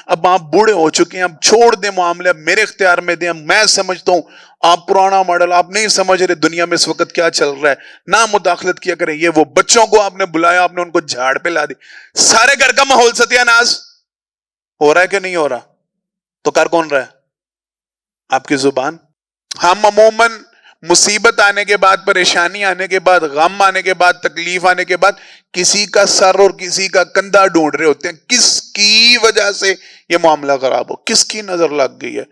اب آپ بوڑھے ہو چکے ہیں، اب چھوڑ دیں معاملے، اب میرے اختیار میں دیں، میں سمجھتا ہوں آپ پرانا ماڈل، آپ نہیں سمجھ رہے دنیا میں اس وقت کیا چل رہا ہے، نہ مداخلت کیا کریں۔ یہ وہ بچوں کو آپ نے بلایا، آپ نے ان کو جھاڑ پہ لا دی، سارے گھر کا ماحول ستیہ ناز ہو رہا ہے کہ نہیں ہو رہا؟ تو کر کون رہا ہے؟ آپ کی زبان۔ ہم عموماً مصیبت آنے کے بعد، پریشانی آنے کے بعد، غم آنے کے بعد، تکلیف آنے کے بعد کسی کا سر اور کسی کا کندھا ڈھونڈ رہے ہوتے ہیں، کس کی وجہ سے یہ معاملہ خراب ہو، کس کی نظر لگ گئی ہے،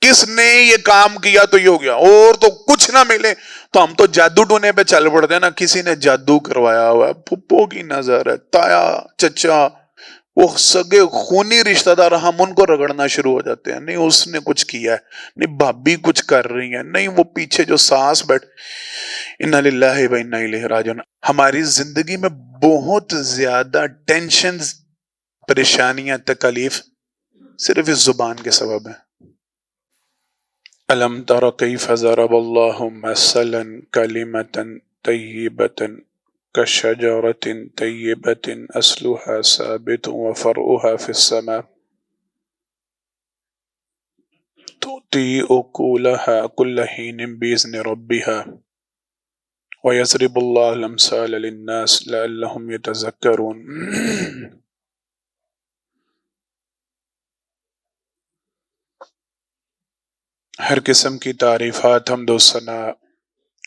کس نے یہ کام کیا تو یہ ہو گیا، اور تو کچھ نہ ملے تو ہم تو جادو ٹونے پہ چل پڑتے ہیں نا، کسی نے جادو کروایا ہوا ہے، پھپھو کی نظر ہے، تایا چچا، وہ سگے خونی رشتہ دار، ہم ان کو رگڑنا شروع ہو جاتے ہیں، نہیں اس نے کچھ کیا ہے، نہیں بھابی کچھ کر رہی ہیں، نہیں وہ پیچھے جو سانس بیٹھ، انا للہ و انا الیہ راجعون۔ ہماری زندگی میں بہت زیادہ ٹینشنز، پریشانیاں، تکالیف صرف اس زبان کے سبب ہے۔ الم تر کیف ضرب اللہ مثلا کلمۃ طیبۃ کشجرۃ طیبۃ اصلها ثابت وفرعها في السماء تؤتي أكلها كل حين بإذن ربها ويضرب الله الأمثال للناس لعلهم يتذكرون۔ ہر قسم کی تعریفات، حمد و ثنا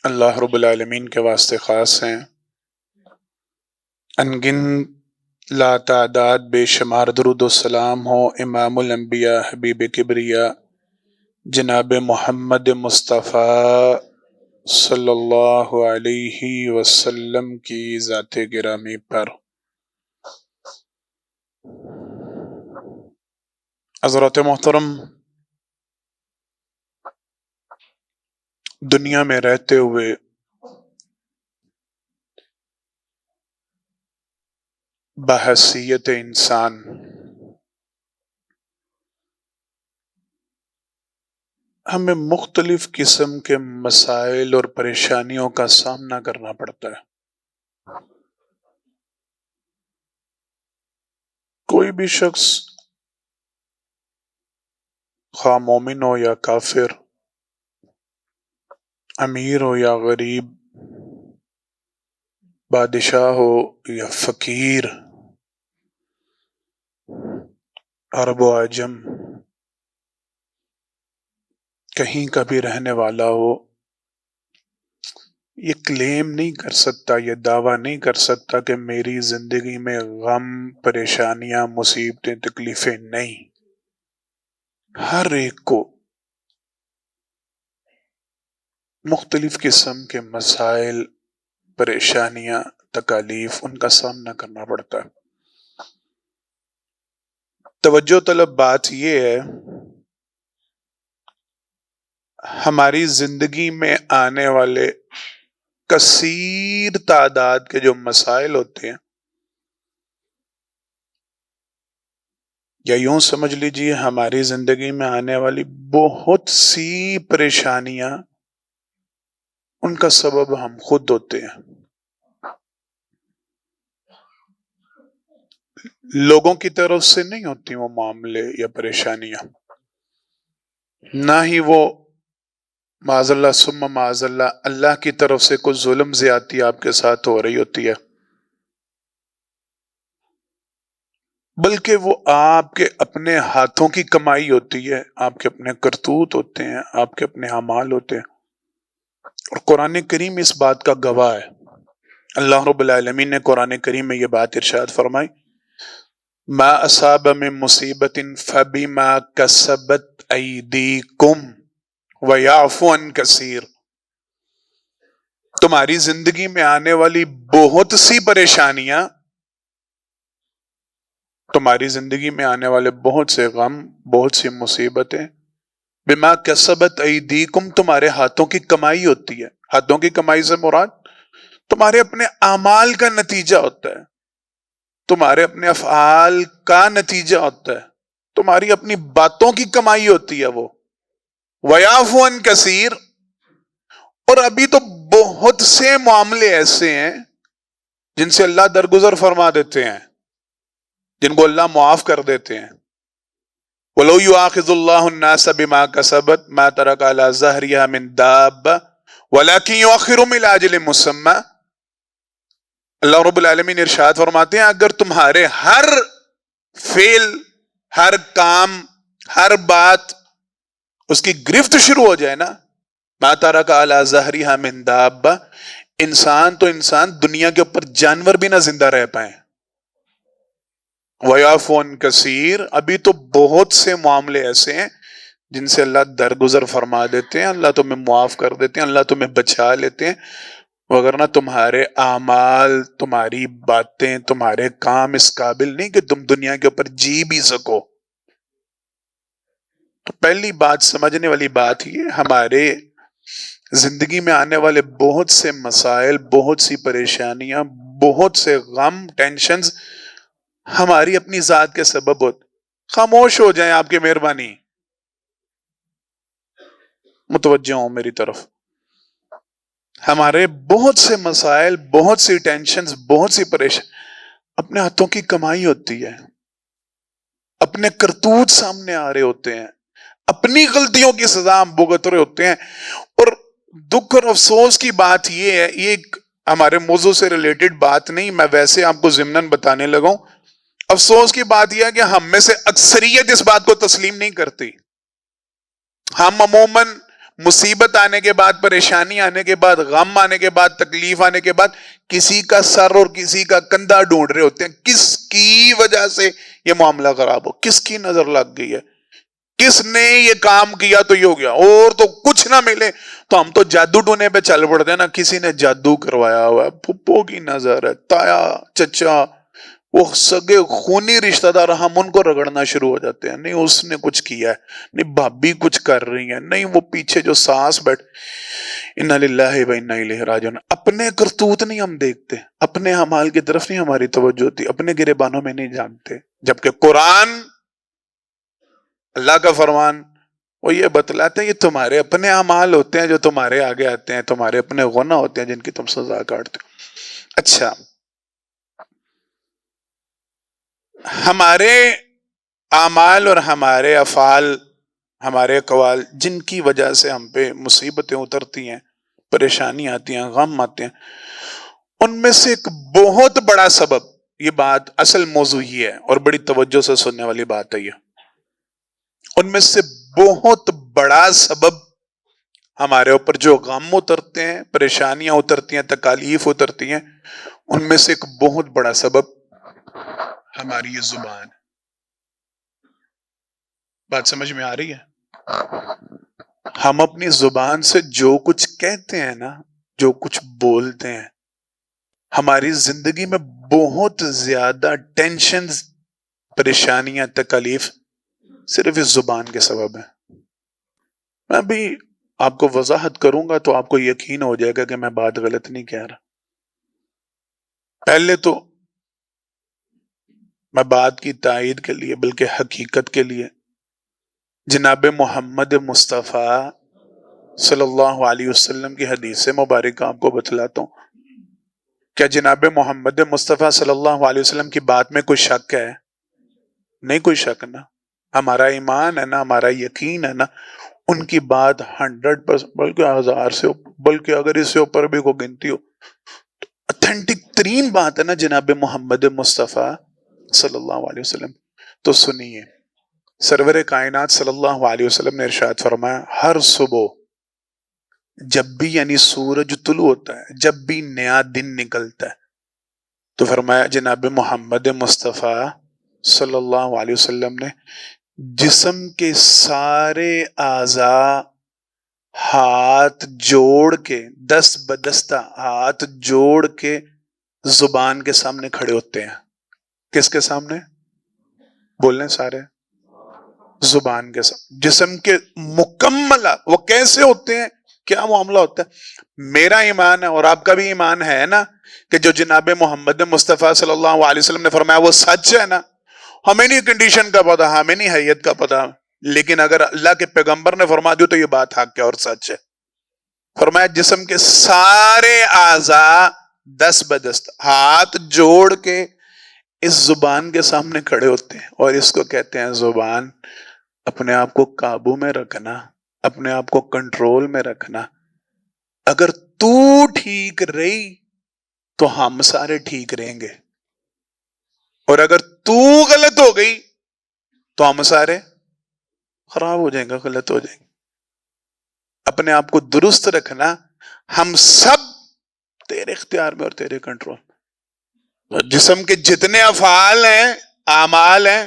اللہ رب العالمین کے واسطے خاص ہیں۔ انگن لا تعداد بے شمار درود و سلام ہو امام الانبیاء حبیب کبریا جناب محمد مصطفیٰ صلی اللہ علیہ وسلم کی ذات گرامی پر۔ حضرات محترم، دنیا میں رہتے ہوئے بحیثیت انسان ہمیں مختلف قسم کے مسائل اور پریشانیوں کا سامنا کرنا پڑتا ہے۔ کوئی بھی شخص، خواہ مومن ہو یا کافر، امیر ہو یا غریب، بادشاہ ہو یا فقیر، عرب و عجم، کہیں کا بھی رہنے والا ہو، یہ کلیم نہیں کر سکتا، یہ دعویٰ نہیں کر سکتا کہ میری زندگی میں غم، پریشانیاں، مصیبتیں، تکلیفیں نہیں۔ ہر ایک کو مختلف قسم کے مسائل، پریشانیاں، تکالیف، ان کا سامنا کرنا پڑتا ہے۔ توجہ طلب بات یہ ہے، ہماری زندگی میں آنے والے کثیر تعداد کے جو مسائل ہوتے ہیں، یا یوں سمجھ لیجیے ہماری زندگی میں آنے والی بہت سی پریشانیاں، ان کا سبب ہم خود ہوتے ہیں۔ لوگوں کی طرف سے نہیں ہوتی وہ معاملے یا پریشانیاں، نہ ہی وہ معاذ اللہ ثم معاذ اللہ اللہ کی طرف سے کوئی ظلم زیادتی آپ کے ساتھ ہو رہی ہوتی ہے، بلکہ وہ آپ کے اپنے ہاتھوں کی کمائی ہوتی ہے، آپ کے اپنے کرتوت ہوتے ہیں، آپ کے اپنے اعمال ہوتے ہیں۔ اور قرآن کریم اس بات کا گواہ ہے۔ اللہ رب العالمین نے قرآن کریم میں یہ بات ارشاد فرمائی، ما اصاب من مصیبت فبما کسبت ایدیکم ویعفو عن کثیر۔ تمہاری زندگی میں آنے والی بہت سی پریشانیاں، تمہاری زندگی میں آنے والے بہت سے غم، بہت سی مصیبتیں، بما کسبت ایدیکم، تمہارے ہاتھوں کی کمائی ہوتی ہے۔ ہاتھوں کی کمائی سے مراد تمہارے اپنے اعمال کا نتیجہ ہوتا ہے، تمہارے اپنے افعال کا نتیجہ ہوتا ہے، تمہاری اپنی باتوں کی کمائی ہوتی ہے وہ۔ ویعفو عن کثیر، اور ابھی تو بہت سے معاملے ایسے ہیں جن سے اللہ درگزر فرما دیتے ہیں، جن کو اللہ معاف کر دیتے ہیں۔ وَلَوْ يُؤَاخِذُ اللَّهُ النَّاسَ بِمَا كَسَبَتْ مَا تَرَكَ عَلَى ظَهْرِهَا مِن دَابَّةٍ وَلَكِنْ يُؤَخِّرُهُمْ إِلَىٰ أَجَلٍ مُّسَمًّى. اللہ رب العالمین ارشاد فرماتے ہیں اگر تمہارے ہر فعل، ہر کام، ہر بات اس کی گرفت شروع ہو جائے نا، مَا تَرَكَ عَلَى ظَهْرِهَا مِن دَابَّةٍ، انسان تو انسان، دنیا کے اوپر جانور بھی نہ زندہ رہ پائیں، وَيَعْفُو عَن كَثِيرٍ، ابھی تو بہت سے معاملے ایسے ہیں جن سے اللہ درگزر فرما دیتے ہیں، اللہ تمہیں معاف کر دیتے ہیں، اللہ تمہیں بچا لیتے ہیں، وگرنہ تمہارے اعمال، تمہاری باتیں، تمہارے کام اس قابل نہیں کہ تم دنیا کے اوپر جی بھی سکو۔ تو پہلی بات سمجھنے والی بات یہ، ہمارے زندگی میں آنے والے بہت سے مسائل، بہت سی پریشانیاں، بہت سے غم، ٹینشنز ہماری اپنی ذات کے سبب ہوتے۔ خاموش ہو جائیں، آپ کی مہربانی، متوجہ ہوں میری طرف۔ ہمارے بہت سے مسائل، بہت سی ٹینشنز، بہت سی پریشان اپنے ہاتھوں کی کمائی ہوتی ہے، اپنے کرتوت سامنے آ رہے ہوتے ہیں، اپنی غلطیوں کی سزا ہم بھگت رہے ہوتے ہیں۔ اور دکھ اور افسوس کی بات یہ ہے، یہ ایک ہمارے موضوع سے ریلیٹڈ بات نہیں، میں ویسے آپ کو ضمناً بتانے لگا ہوں۔ افسوس کی بات یہ ہے کہ ہم میں سے اکثریت اس بات کو تسلیم نہیں کرتی۔ ہم عموماً مصیبت آنے کے بعد، پریشانی آنے کے بعد، غم آنے کے بعد، تکلیف آنے کے بعد کسی کا سر اور کسی کا کندھا ڈھونڈ رہے ہوتے ہیں، کس کی وجہ سے یہ معاملہ خراب ہو، کس کی نظر لگ گئی ہے، کس نے یہ کام کیا تو یہ ہو گیا، اور تو کچھ نہ ملے تو ہم تو جادو ٹونے پہ چل پڑتے ہیں نا، کسی نے جادو کروایا ہوا ہے، پھپھو کی نظر ہے، تایا، چچا، وہ سگے خونی رشتہ دار، ہم ان کو رگڑنا شروع ہو جاتے ہیں، نہیں اس نے کچھ کیا ہے، نہیں بھابی کچھ کر رہی ہیں، نہیں وہ پیچھے جو ساس بیٹھ، انا للہ و انا الیہ راجعون۔ اپنے کرتوت نہیں ہم دیکھتے، اپنے اعمال کی طرف نہیں ہماری توجہ ہوتی، اپنے گریبانوں میں نہیں جانتے، جبکہ قرآن، اللہ کا فرمان، وہ یہ بتلاتے ہیں یہ تمہارے اپنے اعمال ہوتے ہیں جو تمہارے آگے آتے ہیں، تمہارے اپنے گناہ ہوتے ہیں جن کی تم سزا کاٹتے ہو۔ اچھا، ہمارے اعمال اور ہمارے افعال، ہمارے اقوال جن کی وجہ سے ہم پہ مصیبتیں اترتی ہیں، پریشانی آتی ہیں، غم آتے ہیں، ان میں سے ایک بہت بڑا سبب، یہ بات اصل موضوع ہی ہے اور بڑی توجہ سے سننے والی بات ہے یہ، ان میں سے بہت بڑا سبب ہمارے اوپر جو غم اترتے ہیں، پریشانیاں اترتی ہیں، تکالیف اترتی ہیں، ان میں سے ایک بہت بڑا سبب ہماری یہ زبان۔ بات سمجھ میں آ رہی ہے؟ ہم اپنی زبان سے جو کچھ کہتے ہیں نا، جو کچھ بولتے ہیں، ہماری زندگی میں بہت زیادہ ٹینشنز، پریشانیاں، تکالیف صرف اس زبان کے سبب ہے۔ میں بھی آپ کو وضاحت کروں گا تو آپ کو یقین ہو جائے گا کہ میں بات غلط نہیں کہہ رہا۔ پہلے تو میں بات کی تائید کے لیے بلکہ حقیقت کے لیے جناب محمد مصطفیٰ صلی اللہ علیہ وسلم کی حدیث مبارکہ آپ کو بتلاتا ہوں۔ کیا جناب محمد مصطفیٰ صلی اللہ علیہ وسلم کی بات میں کوئی شک ہے؟ نہیں کوئی شک نا، ہمارا ایمان ہے نا، ہمارا یقین ہے نا، ان کی بات 100%، بلکہ 1000 سے، بلکہ اگر اس سے اوپر بھی کوئی گنتی ہو، اتھینٹک ترین بات ہے نا جناب محمد مصطفیٰ صلی اللہ علیہ وسلم۔ تو سنیے، سرور کائنات صلی اللہ علیہ وسلم نے ارشاد فرمایا، ہر صبح جب بھی یعنی سورج طلوع ہوتا ہے، جب بھی نیا دن نکلتا ہے، تو فرمایا جناب محمد مصطفیٰ صلی اللہ علیہ وسلم نے جسم کے سارے اعضاء ہاتھ جوڑ کے، دست بدستہ ہاتھ جوڑ کے زبان کے سامنے کھڑے ہوتے ہیں۔ کس کے سامنے؟ بولنے سارے، زبان کے سامنے، جسم کے مکمل۔ وہ کیسے ہوتے ہیں، کیا معاملہ ہوتا ہے؟ میرا ایمان ہے اور آپ کا بھی ایمان ہے نا کہ جو جناب محمد مصطفیٰ صلی اللہ علیہ وسلم نے فرمایا وہ سچ ہے نا۔ ہمیں نہیں کنڈیشن کا پتا، ہمیں نہیں حیت کا پتا، لیکن اگر اللہ کے پیغمبر نے فرما دیا تو یہ بات حق ہے اور سچ ہے۔ فرمایا جسم کے سارے اعضاء دست بدست ہاتھ جوڑ کے اس زبان کے سامنے کھڑے ہوتے ہیں، اور اس کو کہتے ہیں زبان۔ اپنے آپ کو قابو میں رکھنا، اپنے آپ کو کنٹرول میں رکھنا. اگر تو ٹھیک رہی تو ہم سارے ٹھیک رہیں گے، اور اگر تو غلط ہو گئی تو ہم سارے خراب ہو جائیں گے، غلط ہو جائیں گے. اپنے آپ کو درست رکھنا. ہم سب تیرے اختیار میں اور تیرے کنٹرول. جسم کے جتنے افعال ہیں، اعمال ہیں،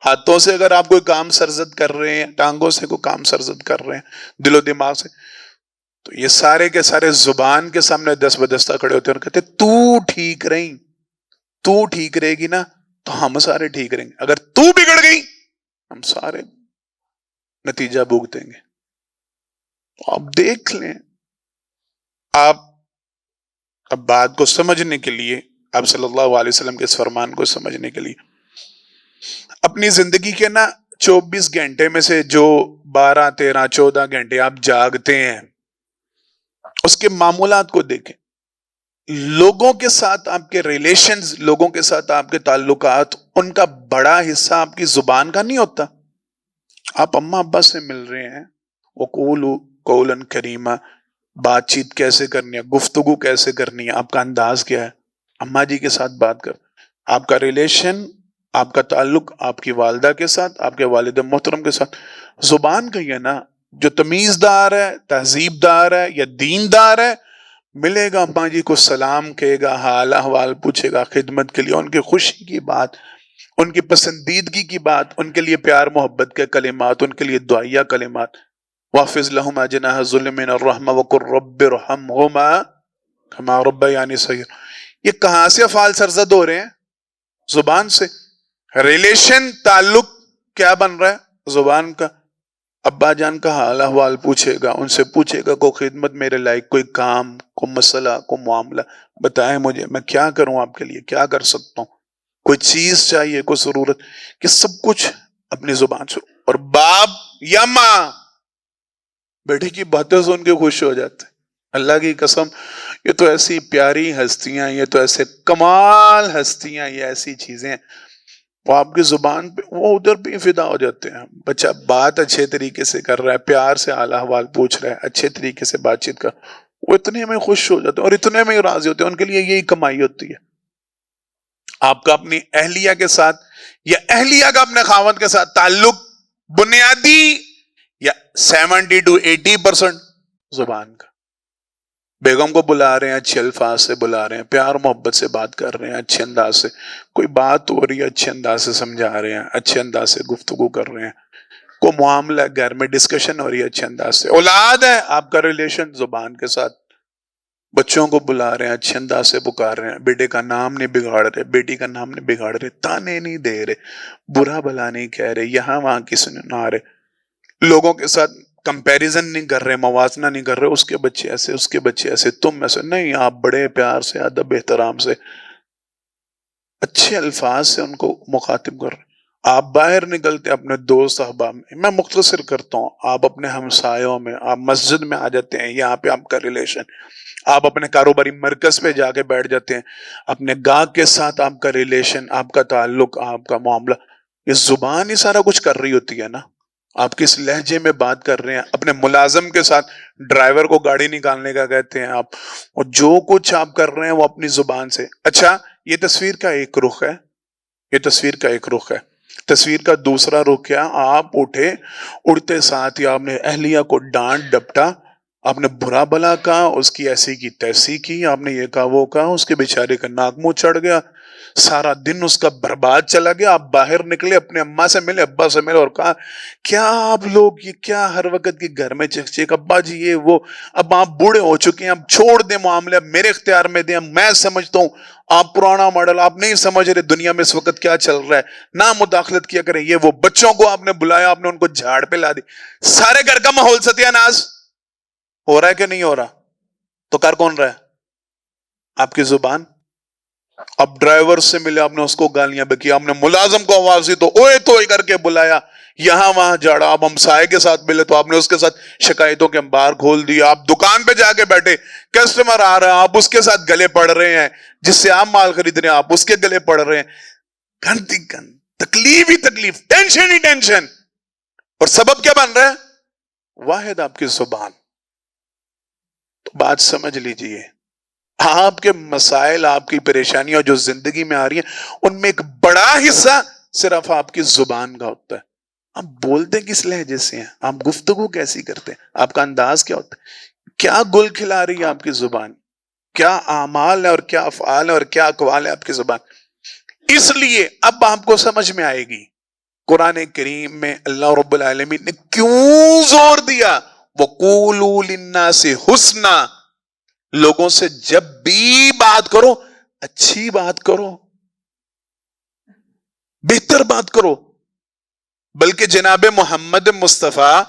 ہاتھوں سے اگر آپ کوئی کام سرزد کر رہے ہیں، ٹانگوں سے کوئی کام سرزد کر رہے ہیں، دل و دماغ سے، تو یہ سارے کے سارے زبان کے سامنے دست بدستہ کھڑے ہوتے ہیں اور کہتے ہیں تو ٹھیک رہیں، تو ٹھیک رہے گی نا تو ہم سارے ٹھیک رہیں گے. اگر تو بگڑ گئی ہم سارے نتیجہ بھوگتیں گے. تو آپ دیکھ لیں. آپ اب بات کو سمجھنے کے لیے، آپ صلی اللہ علیہ وسلم کے اس فرمان کو سمجھنے کے لیے، اپنی زندگی کے نا 24 گھنٹے میں سے جو 12 13 14 گھنٹے آپ جاگتے ہیں، اس کے معمولات کو دیکھیں. لوگوں کے ساتھ آپ کے ریلیشنز، لوگوں کے ساتھ آپ کے تعلقات، ان کا بڑا حصہ آپ کی زبان کا نہیں ہوتا. آپ اماں ابا سے مل رہے ہیں، وقولوا قولا کریما، بات چیت کیسے کرنی ہے، گفتگو کیسے کرنی ہے، آپ کا انداز کیا ہے. اماں جی کے ساتھ بات کر، آپ کا ریلیشن، آپ کا تعلق آپ کی والدہ کے ساتھ، آپ کے والد محترم کے ساتھ، زبان کا ہی ہے نا. جو تمیز دار ہے، تہذیب دار ہے یا دین دار ہے، ملے گا اماں جی کو سلام کہے گا، حال احوال پوچھے گا، خدمت کے لیے، ان کی خوشی کی بات، ان کی پسندیدگی کی بات، ان کے لیے پیار محبت کے کلمات، ان کے لیے دعائیہ کلمات. وَحْفِظْ لَهُمَا جَنَاحَ الذُّلِّ مِنَ الرَّحْمَةِ وَقُلْ رَبِّ ارْحَمْهُمَا كَمَا رَبَّيَانِي صَغِيرًا. یہ کہاں سے افعال سرزد ہو رہے ہیں؟ زبان سے. ریلیشن، تعلق کیا بن رہا ہے؟ زبان کا. ابا جان کا حال احوال پوچھے گا، ان سے پوچھے گا کوئی خدمت میرے لائق، کوئی کام، کوئی مسئلہ، کوئی معاملہ، بتائیں مجھے میں کیا کروں آپ کے لیے، کیا کر سکتا ہوں، کوئی چیز چاہیے، کوئی ضرورت، کہ سب کچھ اپنی زبان سے. اور باپ یا ماں بیٹے کی باتیں سن کے خوش ہو جاتے ہیں. اللہ کی قسم، یہ تو ایسی پیاری ہستیاں، یہ تو ایسے کمال ہستیاں، یہ ایسی چیزیں ہیں، وہ آپ کی زبان پہ وہ ادھر بھی فدا ہو جاتے ہیں. بچہ بات اچھے طریقے سے کر رہا ہے، پیار سے حال احوال پوچھ رہا ہے، اچھے طریقے سے بات چیت کر، وہ اتنے میں خوش ہو جاتے ہیں اور اتنے میں راضی ہوتے ہیں. ان کے لیے یہی کمائی ہوتی ہے. آپ کا اپنی اہلیہ کے ساتھ یا اہلیہ کا اپنے خاوند کے ساتھ تعلق بنیادی یا 70 to 80% زبان کا. بیگم کو بلا رہے ہیں، اچھے الفاظ سے بلا رہے ہیں، پیار محبت سے بات کر رہے ہیں، اچھے انداز سے کوئی بات ہو رہی ہے، اچھے انداز سے سمجھا رہے ہیں، اچھے انداز سے گفتگو کر رہے ہیں، کوئی معاملہ گھر میں ڈسکشن ہو رہی ہے، اچھے انداز سے. اولاد ہے، آپ کا ریلیشن زبان کے ساتھ. بچوں کو بلا رہے ہیں، اچھے انداز سے پکار رہے ہیں، بیٹے کا نام نہیں بگاڑ رہے، بیٹی کا نام نہیں بگاڑ رہے، تانے نہیں دے رہے، برا بھلا نہیں کہہ رہے، یہاں وہاں کسی نے نہ رہے، لوگوں کے ساتھ کمپیریزن نہیں کر رہے، موازنہ نہیں کر رہے، اس کے بچے ایسے، اس کے بچے ایسے، تم ایسے نہیں. آپ بڑے پیار سے، ادب احترام سے، اچھے الفاظ سے ان کو مخاطب کر رہے ہیں. آپ باہر نکلتے اپنے دوست احباب میں مختصر کرتا ہوں، آپ اپنے ہمسایوں میں، آپ مسجد میں آ جاتے ہیں، یہاں پہ آپ کا ریلیشن، آپ اپنے کاروباری مرکز پہ جا کے بیٹھ جاتے ہیں، اپنے گاہک کے ساتھ آپ کا ریلیشن، آپ کا تعلق، آپ کا معاملہ، یہ زبان ہی سارا کچھ کر رہی ہوتی ہے نا. آپ کس لہجے میں بات کر رہے ہیں، اپنے ملازم کے ساتھ، ڈرائیور کو گاڑی نکالنے کا کہتے ہیں آپ، اور جو کچھ آپ کر رہے ہیں وہ اپنی زبان سے. اچھا، یہ تصویر کا ایک رخ ہے، یہ تصویر کا ایک رخ ہے. تصویر کا دوسرا رخ کیا؟ آپ اٹھے، اڑتے ساتھ ہی آپ نے اہلیہ کو ڈانٹ ڈپٹا، آپ نے برا بلا کہا، اس کی ایسی کی تیسی کی، آپ نے یہ کہا وہ کہا، اس کے بیچارے کا ناک منہ چڑھ گیا، سارا دن اس کا برباد چلا گیا. آپ باہر نکلے، اپنے اماں سے ملے، ابا سے ملے، اور کہا کیا آپ لوگ یہ کیا ہر وقت کی گھر میں چیک چیک، ابا جی یہ وہ، اب آپ بوڑھے ہو چکے ہیں، اب چھوڑ دیں معاملے، اب میرے اختیار میں دیں، میں سمجھتا ہوں آپ پرانا ماڈل، آپ نہیں سمجھ رہے دنیا میں اس وقت کیا چل رہا ہے، نہ مداخلت کیا کریں. یہ وہ بچوں کو آپ نے بلایا، آپ نے ان کو جھاڑ پہ لا دی، سارے گھر کا ماحول ستیہ ناز ہو رہا ہے کہ نہیں ہو رہا؟ تو کر کون رہا ہے؟ آپ کی زبان. اب ڈرائیور سے ملے، آپ نے اس کو گالیاں بکی، آپ نے ملازم کو آواز دی تو اوئے تو کر کے بلایا، یہاں وہاں جھاڑا. آپ ہمسائے کے ساتھ ملے تو آپ نے اس کے ساتھ شکایتوں کے انبار کھول دیا. آپ دکان پہ جا کے بیٹھے، کسٹمر آ رہا ہے، آپ اس کے ساتھ گلے پڑ رہے ہیں، جس سے آپ مال خرید رہے ہیں آپ اس کے گلے پڑ رہے ہیں. گندی گند، تکلیف ہی تکلیف، ٹینشن ہی ٹینشن. اور سبب کیا بن رہا ہے؟ واحد آپ کی زبان. تو بات سمجھ لیجئے، آپ کے مسائل، آپ کی پریشانیاں جو زندگی میں آ رہی ہیں، ان میں ایک بڑا حصہ صرف آپ کی زبان کا ہوتا ہے. آپ بولتے کس لہجے سے ہیں، آپ گفتگو کیسی کرتے ہیں، آپ کا انداز کیا ہوتا ہے، کیا گل کھلا رہی ہے آپ کی زبان، کیا اعمال ہے اور کیا افعال ہے اور کیا اقوال ہے آپ کی زبان. اس لیے اب آپ کو سمجھ میں آئے گی قرآن کریم میں اللہ رب العالمین نے کیوں زور دیا وَقُولُوا لِلنَّاسِ حُسْنًا. لوگوں سے جب بھی بات کرو اچھی بات کرو، بہتر بات کرو. بلکہ جناب محمد مصطفیٰ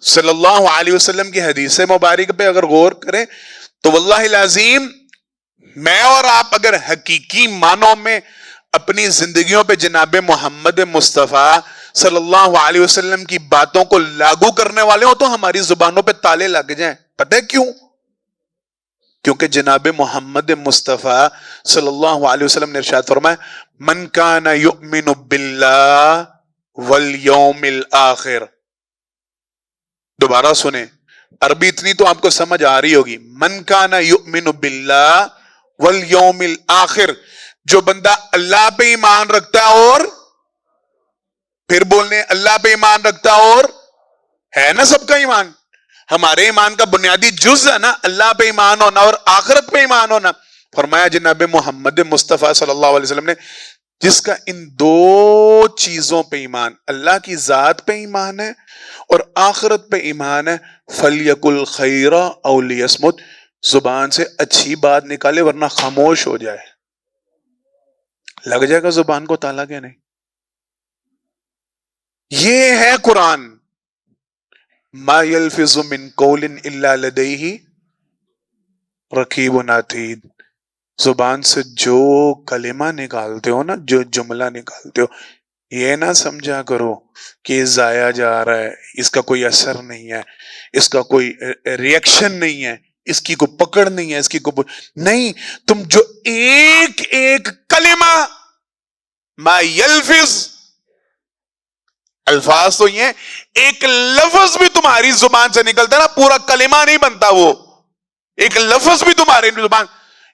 صلی اللہ علیہ وسلم کی حدیث مبارک پہ اگر غور کریں تو واللہ العظیم میں اور آپ اگر حقیقی معنوں میں اپنی زندگیوں پہ جناب محمد مصطفیٰ صلی اللہ علیہ وسلم کی باتوں کو لاگو کرنے والے ہوں تو ہماری زبانوں پہ تالے لگ جائیں. پتہ ہے کیوں؟ کیونکہ جناب محمد مصطفیٰ صلی اللہ علیہ وسلم نے ارشاد فرمایا من کان یؤمن باللہ والیوم الآخر. دوبارہ سنیں، عربی اتنی تو آپ کو سمجھ آ رہی ہوگی. من کان یؤمن باللہ والیوم الآخر، جو بندہ اللہ پہ ایمان رکھتا اور پھر بولنے اللہ پہ ایمان رکھتا اور ہے نا سب کا ایمان، ہمارے ایمان کا بنیادی جز ہے نا اللہ پہ ایمان ہونا اور آخرت پہ ایمان ہونا. فرمایا جناب محمد مصطفیٰ صلی اللہ علیہ وسلم نے جس کا ان دو چیزوں پہ ایمان، اللہ کی ذات پہ ایمان ہے اور آخرت پہ ایمان ہے، فَلْيَقُلْ خَيْرًا أَوْ لِيَصْمُتْ، زبان سے اچھی بات نکالے ورنہ خاموش ہو جائے. لگ جائے گا زبان کو تالا کہ نہیں؟ یہ ہے قرآن. ما يلفظ من قول الا لديه رقیب عتید. زبان سے جو کلمہ نکالتے ہو نا، جو جملہ نکالتے ہو، یہ نہ سمجھا کرو کہ یہ ضائع جا رہا ہے، اس کا کوئی اثر نہیں ہے، اس کا کوئی ریئیکشن نہیں ہے، اس کی کوئی پکڑ نہیں ہے، اس کی کوئی نہیں. تم جو ایک ایک کلمہ ما یلفظ، الفاظ تو یہ ایک لفظ بھی تمہاری زبان سے نکلتا ہے نا، پورا کلمہ نہیں بنتا، وہ ایک لفظ بھی تمہاری زبان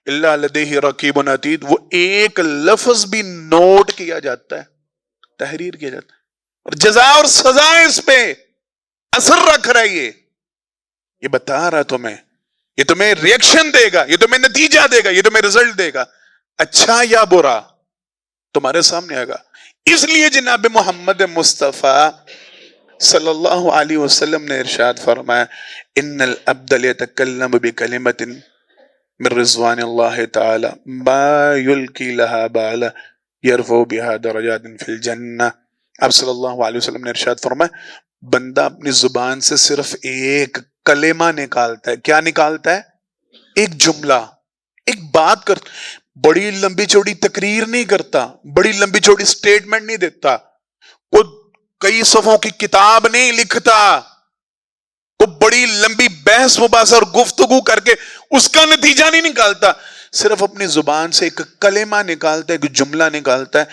اللہ لدیہ رقیب عتید، وہ ایک لفظ بھی نوٹ کیا جاتا ہے، تحریر کیا جاتا ہے، اور جزا اور سزا اس پہ اثر رکھ رہا ہے. یہ بتا رہا تمہیں، یہ تمہیں ریئیکشن دے گا، یہ تمہیں نتیجہ دے گا، یہ تمہیں رزلٹ دے گا، اچھا یا برا تمہارے سامنے آئے گا. اس لیے جناب محمد مصطفیٰ صلی اللہ علیہ وسلم نے ارشاد فرمایا ان العبد لیتکلم بکلمۃ من رضوان اللہ تعالی ما یلقی لها بالا یرفع بها درجات فی الجنہ. آپ صلی اللہ علیہ وسلم نے ارشاد فرمایا بندہ اپنی زبان سے صرف ایک کلمہ نکالتا ہے. کیا نکالتا ہے؟ ایک جملہ، ایک بات کرتا، بڑی لمبی چوڑی تقریر نہیں کرتا، بڑی لمبی چوڑی سٹیٹمنٹ نہیں دیتا، وہ کئی صفحوں کی کتاب نہیں لکھتا، وہ بڑی لمبی بحث مباحثہ اور گفتگو کر کے اس کا نتیجہ نہیں نکالتا، صرف اپنی زبان سے ایک کلمہ نکالتا ہے، ایک جملہ نکالتا ہے.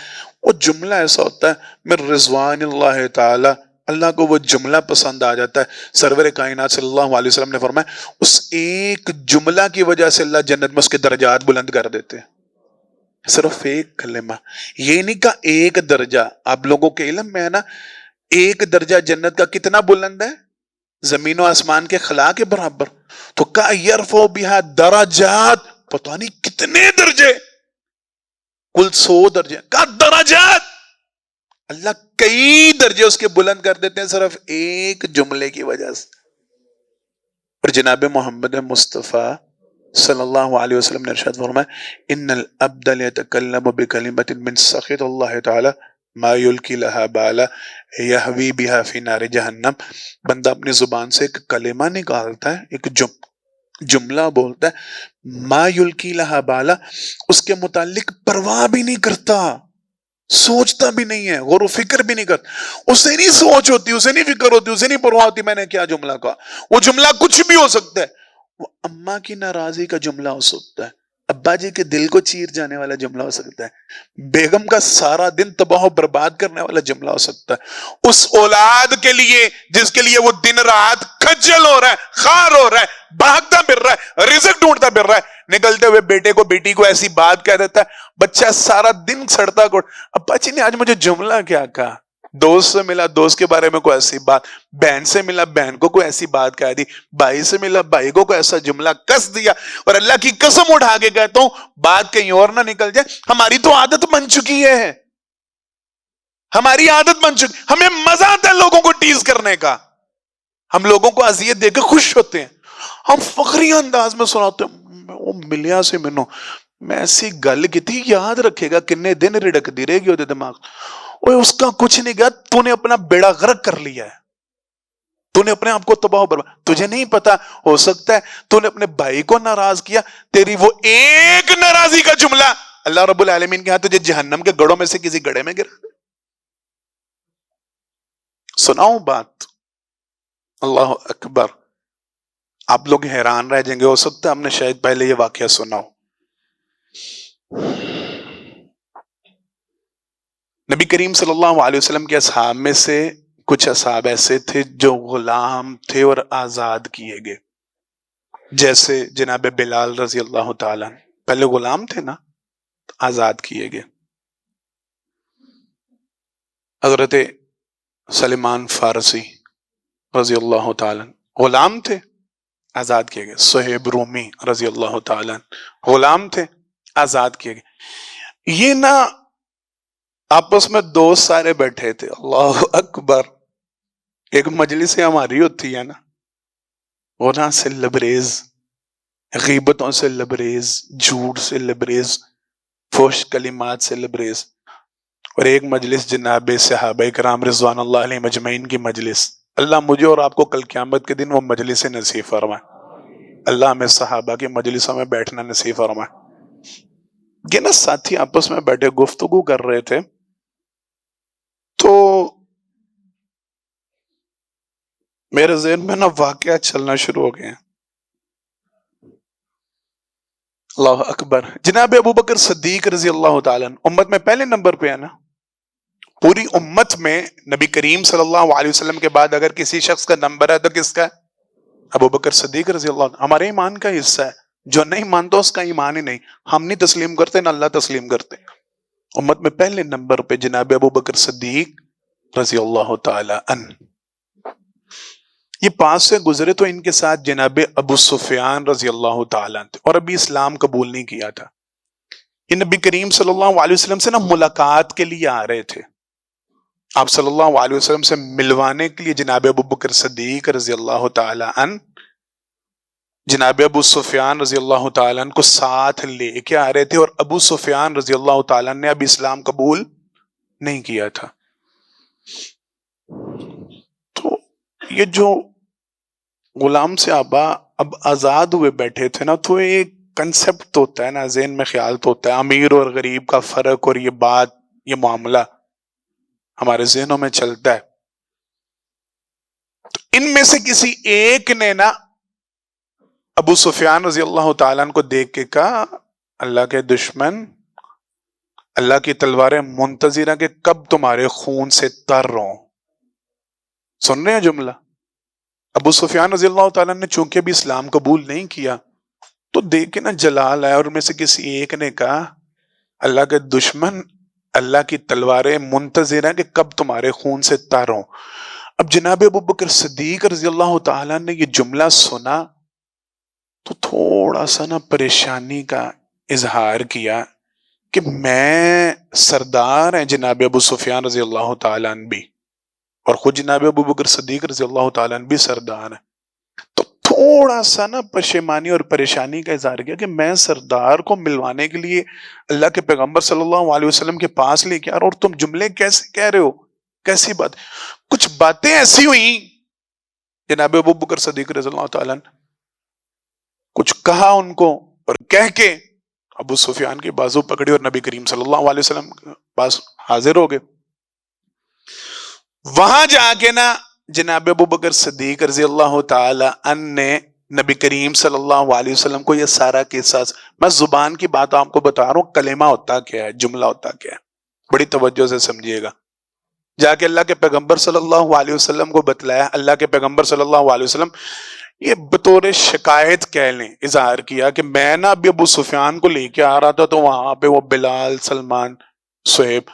وہ جملہ ایسا ہوتا ہے من رضوان اللہ تعالی، اللہ کو وہ جملہ پسند آ جاتا ہے. سرور کائنات صلی اللہ علیہ وسلم نے فرمایا اس ایک جملہ کی وجہ سے اللہ جنت میں اس کے درجات بلند کر دیتے ہیں. صرف ایک کلمہ، یہ نہیں کہا ایک درجہ. آپ لوگوں کے علم میں ہے نا ایک درجہ جنت کا کتنا بلند ہے؟ زمین و آسمان کے خلا کے برابر. تو کہا یرفع بہا درجات، پتہ نہیں کتنے درجے، کل 100 درجے، کہا درجات، اللہ کئی درجے اس کے بلند کر دیتے ہیں صرف ایک جملے کی وجہ سے. اور جناب محمد مصطفیٰ صلی اللہ علیہ وسلم نے ارشاد فرمایا ان العبد لیتکلم بکلمۃ من سخط اللہ تعالی ما یلقی لها بالا یہوی بها فی نار جہنم. بندہ اپنی زبان سے ایک کلمہ نکالتا ہے، ایک جملہ بولتا ہے، ما یلقی لها بالا، اس کے متعلق پرواہ بھی نہیں کرتا، سوچتا بھی نہیں ہے، غور و فکر بھی نہیں کرتا، اسے نہیں سوچ ہوتی، اسے نہیں فکر ہوتی، اسے نہیں پرواہ ہوتی میں نے کیا جملہ کہا. وہ جملہ کچھ بھی ہو سکتا ہے، وہ اماں کی ناراضی کا جملہ ہو سکتا ہے، ابا جی کے دل کو چیر جانے والا جملہ ہو سکتا ہے، بیگم کا سارا دن تباہ و برباد کرنے والا جملہ ہو سکتا ہے، اس اولاد کے لیے جس کے لیے وہ دن رات کھجل ہو رہا ہے، خار ہو رہا ہے، بھاگتا پھر رہا ہے، رزق ڈھونڈتا پھر رہا ہے، نکلتے ہوئے بیٹے کو بیٹی کو ایسی بات کہہ دیتا ہے، بچہ سارا دن سڑتا کوڑ، ابا جی نے آج مجھے جملہ کیا کہا، دوست سے ملا دوست کے بارے میں کوئی ایسی بات، بہن سے ملا بہن کو کوئی ایسی بات کہہ دی، بھائی سے ملا بھائی کو کوئی ایسا جملہ کس دیا، اور اللہ کی قسم اٹھا کے کہتا ہوں بات کہیں اور نہ نکل جائے، ہماری تو عادت بن چکی ہے، ہماری عادت بن چکی، ہمیں مزہ آتا ہے لوگوں کو ٹیز کرنے کا، ہم لوگوں کو اذیت دے کے خوش ہوتے ہیں، ہم فخری انداز میں سناتے ہیں، وہ ملیا سے منو میں ایسی گل کی تھی، یاد رکھے گا کنے دن رڑک دی رہے گی وہ دماغ، اوے اس کا کچھ نہیں گیا، تو نے اپنا بیڑا غرق کر لیا ہے، تو نے اپنے آپ کو تباہ و برباد، تجھے نہیں پتا، ہو سکتا ہے تو نے اپنے بھائی کو ناراض کیا، تیری وہ ایک ناراضی کا جملہ اللہ رب العالمین کے ہاں تجھے جہنم کے گڑوں میں سے کسی گڑے میں گرا۔ سناؤں بات، اللہ اکبر، آپ لوگ حیران رہ جائیں گے، ہو سکتا ہے ہم نے شاید پہلے یہ واقعہ سنا ہو۔ نبی کریم صلی اللہ علیہ وسلم کے اصحاب میں سے کچھ اصحاب ایسے تھے جو غلام تھے اور آزاد کیے گئے، جیسے جناب بلال رضی اللہ تعالیٰ، پہلے غلام تھے نا، آزاد کیے گئے۔ حضرت سلمان فارسی رضی اللہ تعالیٰ غلام تھے، آزاد کیے گئے۔ صہیب رومی رضی اللہ تعالیٰ غلام تھے، آزاد کیے گئے۔ یہ نا آپس میں دوست سارے بیٹھے تھے، اللہ اکبر، ایک مجلس ہماری ہوتی ہے نا، گناہ سے لبریز، غیبتوں سے لبریز، جھوٹ سے لبریز، فحش کلمات سے لبریز، اور ایک مجلس جناب صحابہ کرام رضوان اللہ علیہ مجمعین کی مجلس، اللہ مجھے اور آپ کو کل قیامت کے دن وہ مجلس نصیب فرمائے، اللہ ہمیں صحابہ کی مجلسوں میں بیٹھنا نصیب فرمائے۔ یہ نا ساتھی آپس میں بیٹھے گفتگو کر رہے تھے، تو میرے ذہن میں نا واقعہ چلنا شروع ہو گئے ہیں، اللہ اکبر۔ جناب ابو بکر صدیق رضی اللہ تعالیٰ امت میں پہلے نمبر پہ ہے نا، پوری امت میں نبی کریم صلی اللہ علیہ وسلم کے بعد اگر کسی شخص کا نمبر ہے تو کس کا ہے؟ ابو بکر صدیق رضی اللہ عنہ۔ ہمارے ایمان کا حصہ ہے، جو نہیں مانتا اس کا ایمان ہی نہیں، ہم نہیں تسلیم کرتے نہ اللہ تسلیم کرتے۔ امت میں پہلے نمبر پہ جناب ابو بکر صدیق رضی اللہ تعالی عنہ، یہ پاس سے گزرے تو ان کے ساتھ جناب ابو سفیان رضی اللہ تعالیٰ عنہ، اور ابھی اسلام قبول نہیں کیا تھا۔ یہ نبی کریم صلی اللہ علیہ وسلم سے نا ملاقات کے لیے آ رہے تھے، آپ صلی اللہ علیہ وسلم سے ملوانے کے لیے جناب ابو بکر صدیق رضی اللہ تعالی عنہ جناب ابو سفیان رضی اللہ تعالیٰ عنہ کو ساتھ لے کے آ رہے تھے، اور ابو سفیان رضی اللہ تعالیٰ عنہ نے اب اسلام قبول نہیں کیا تھا۔ تو یہ جو غلام سے آبا اب آزاد ہوئے بیٹھے تھے نا، تو ایک کنسپٹ ہوتا ہے نا ذہن میں، خیال تو ہوتا ہے امیر اور غریب کا فرق، اور یہ بات، یہ معاملہ ہمارے ذہنوں میں چلتا ہے۔ تو ان میں سے کسی ایک نے نا ابو سفیان رضی اللہ تعالیٰ عنہ کو دیکھ کے کہا، اللہ کے دشمن، اللہ کی تلواریں منتظرہ کہ کب تمہارے خون سے تر ہوں۔ سن رہے ہیں جملہ؟ ابو سفیان رضی اللہ تعالیٰ نے چونکہ بھی اسلام قبول نہیں کیا، تو دیکھ کے نا جلال آیا، اور ان میں سے کسی ایک نے کہا، اللہ کے دشمن، اللہ کی تلواریں منتظر ہیں کہ کب تمہارے خون سے تر ہوں۔ اب جناب ابو بکر صدیق رضی اللہ تعالیٰ نے یہ جملہ سنا تو تھوڑا سا نا پریشانی کا اظہار کیا کہ میں سردار ہیں جناب ابو سفیان رضی اللہ تعالیٰ عنہ بھی، اور خود جناب ابو بکر صدیق رضی اللہ تعالیٰ عنہ بھی سردار ہیں، تو تھوڑا سا نا پشیمانی اور پریشانی کا اظہار کیا کہ میں سردار کو ملوانے کے لیے اللہ کے پیغمبر صلی اللہ علیہ وسلم کے پاس لے کے آ رہا ہوں، اور تم جملے کیسے کہہ رہے ہو، کیسی بات؟ کچھ باتیں ایسی ہوئیں جناب ابو بکر صدیق رضی اللہ تعالیٰ عنہ کچھ کہا ان کو، اور کہہ کے ابو سفیان کی بازو پکڑی اور نبی کریم صلی اللہ علیہ وسلم کے پاس حاضر ہو گئے۔ وہاں جا کے نا جناب ابو بکر صدیق رضی اللہ تعالی عنہ نے نبی کریم صلی اللہ علیہ وسلم کو یہ سارا قصہ، میں زبان کی بات آپ کو بتا رہا ہوں، کلمہ ہوتا کیا ہے، جملہ ہوتا کیا ہے، بڑی توجہ سے سمجھیے گا. جا کے اللہ کے پیغمبر صلی اللہ علیہ وسلم کو بتلایا. اللہ کے پیغمبر صلی اللہ علیہ وسلم یہ بطور شکایت کہہ لیں اظہار کیا کہ میں نا ابھی ابو سفیان کو لے کے آ رہا تھا، تو وہاں پہ وہ بلال، سلمان، صہیب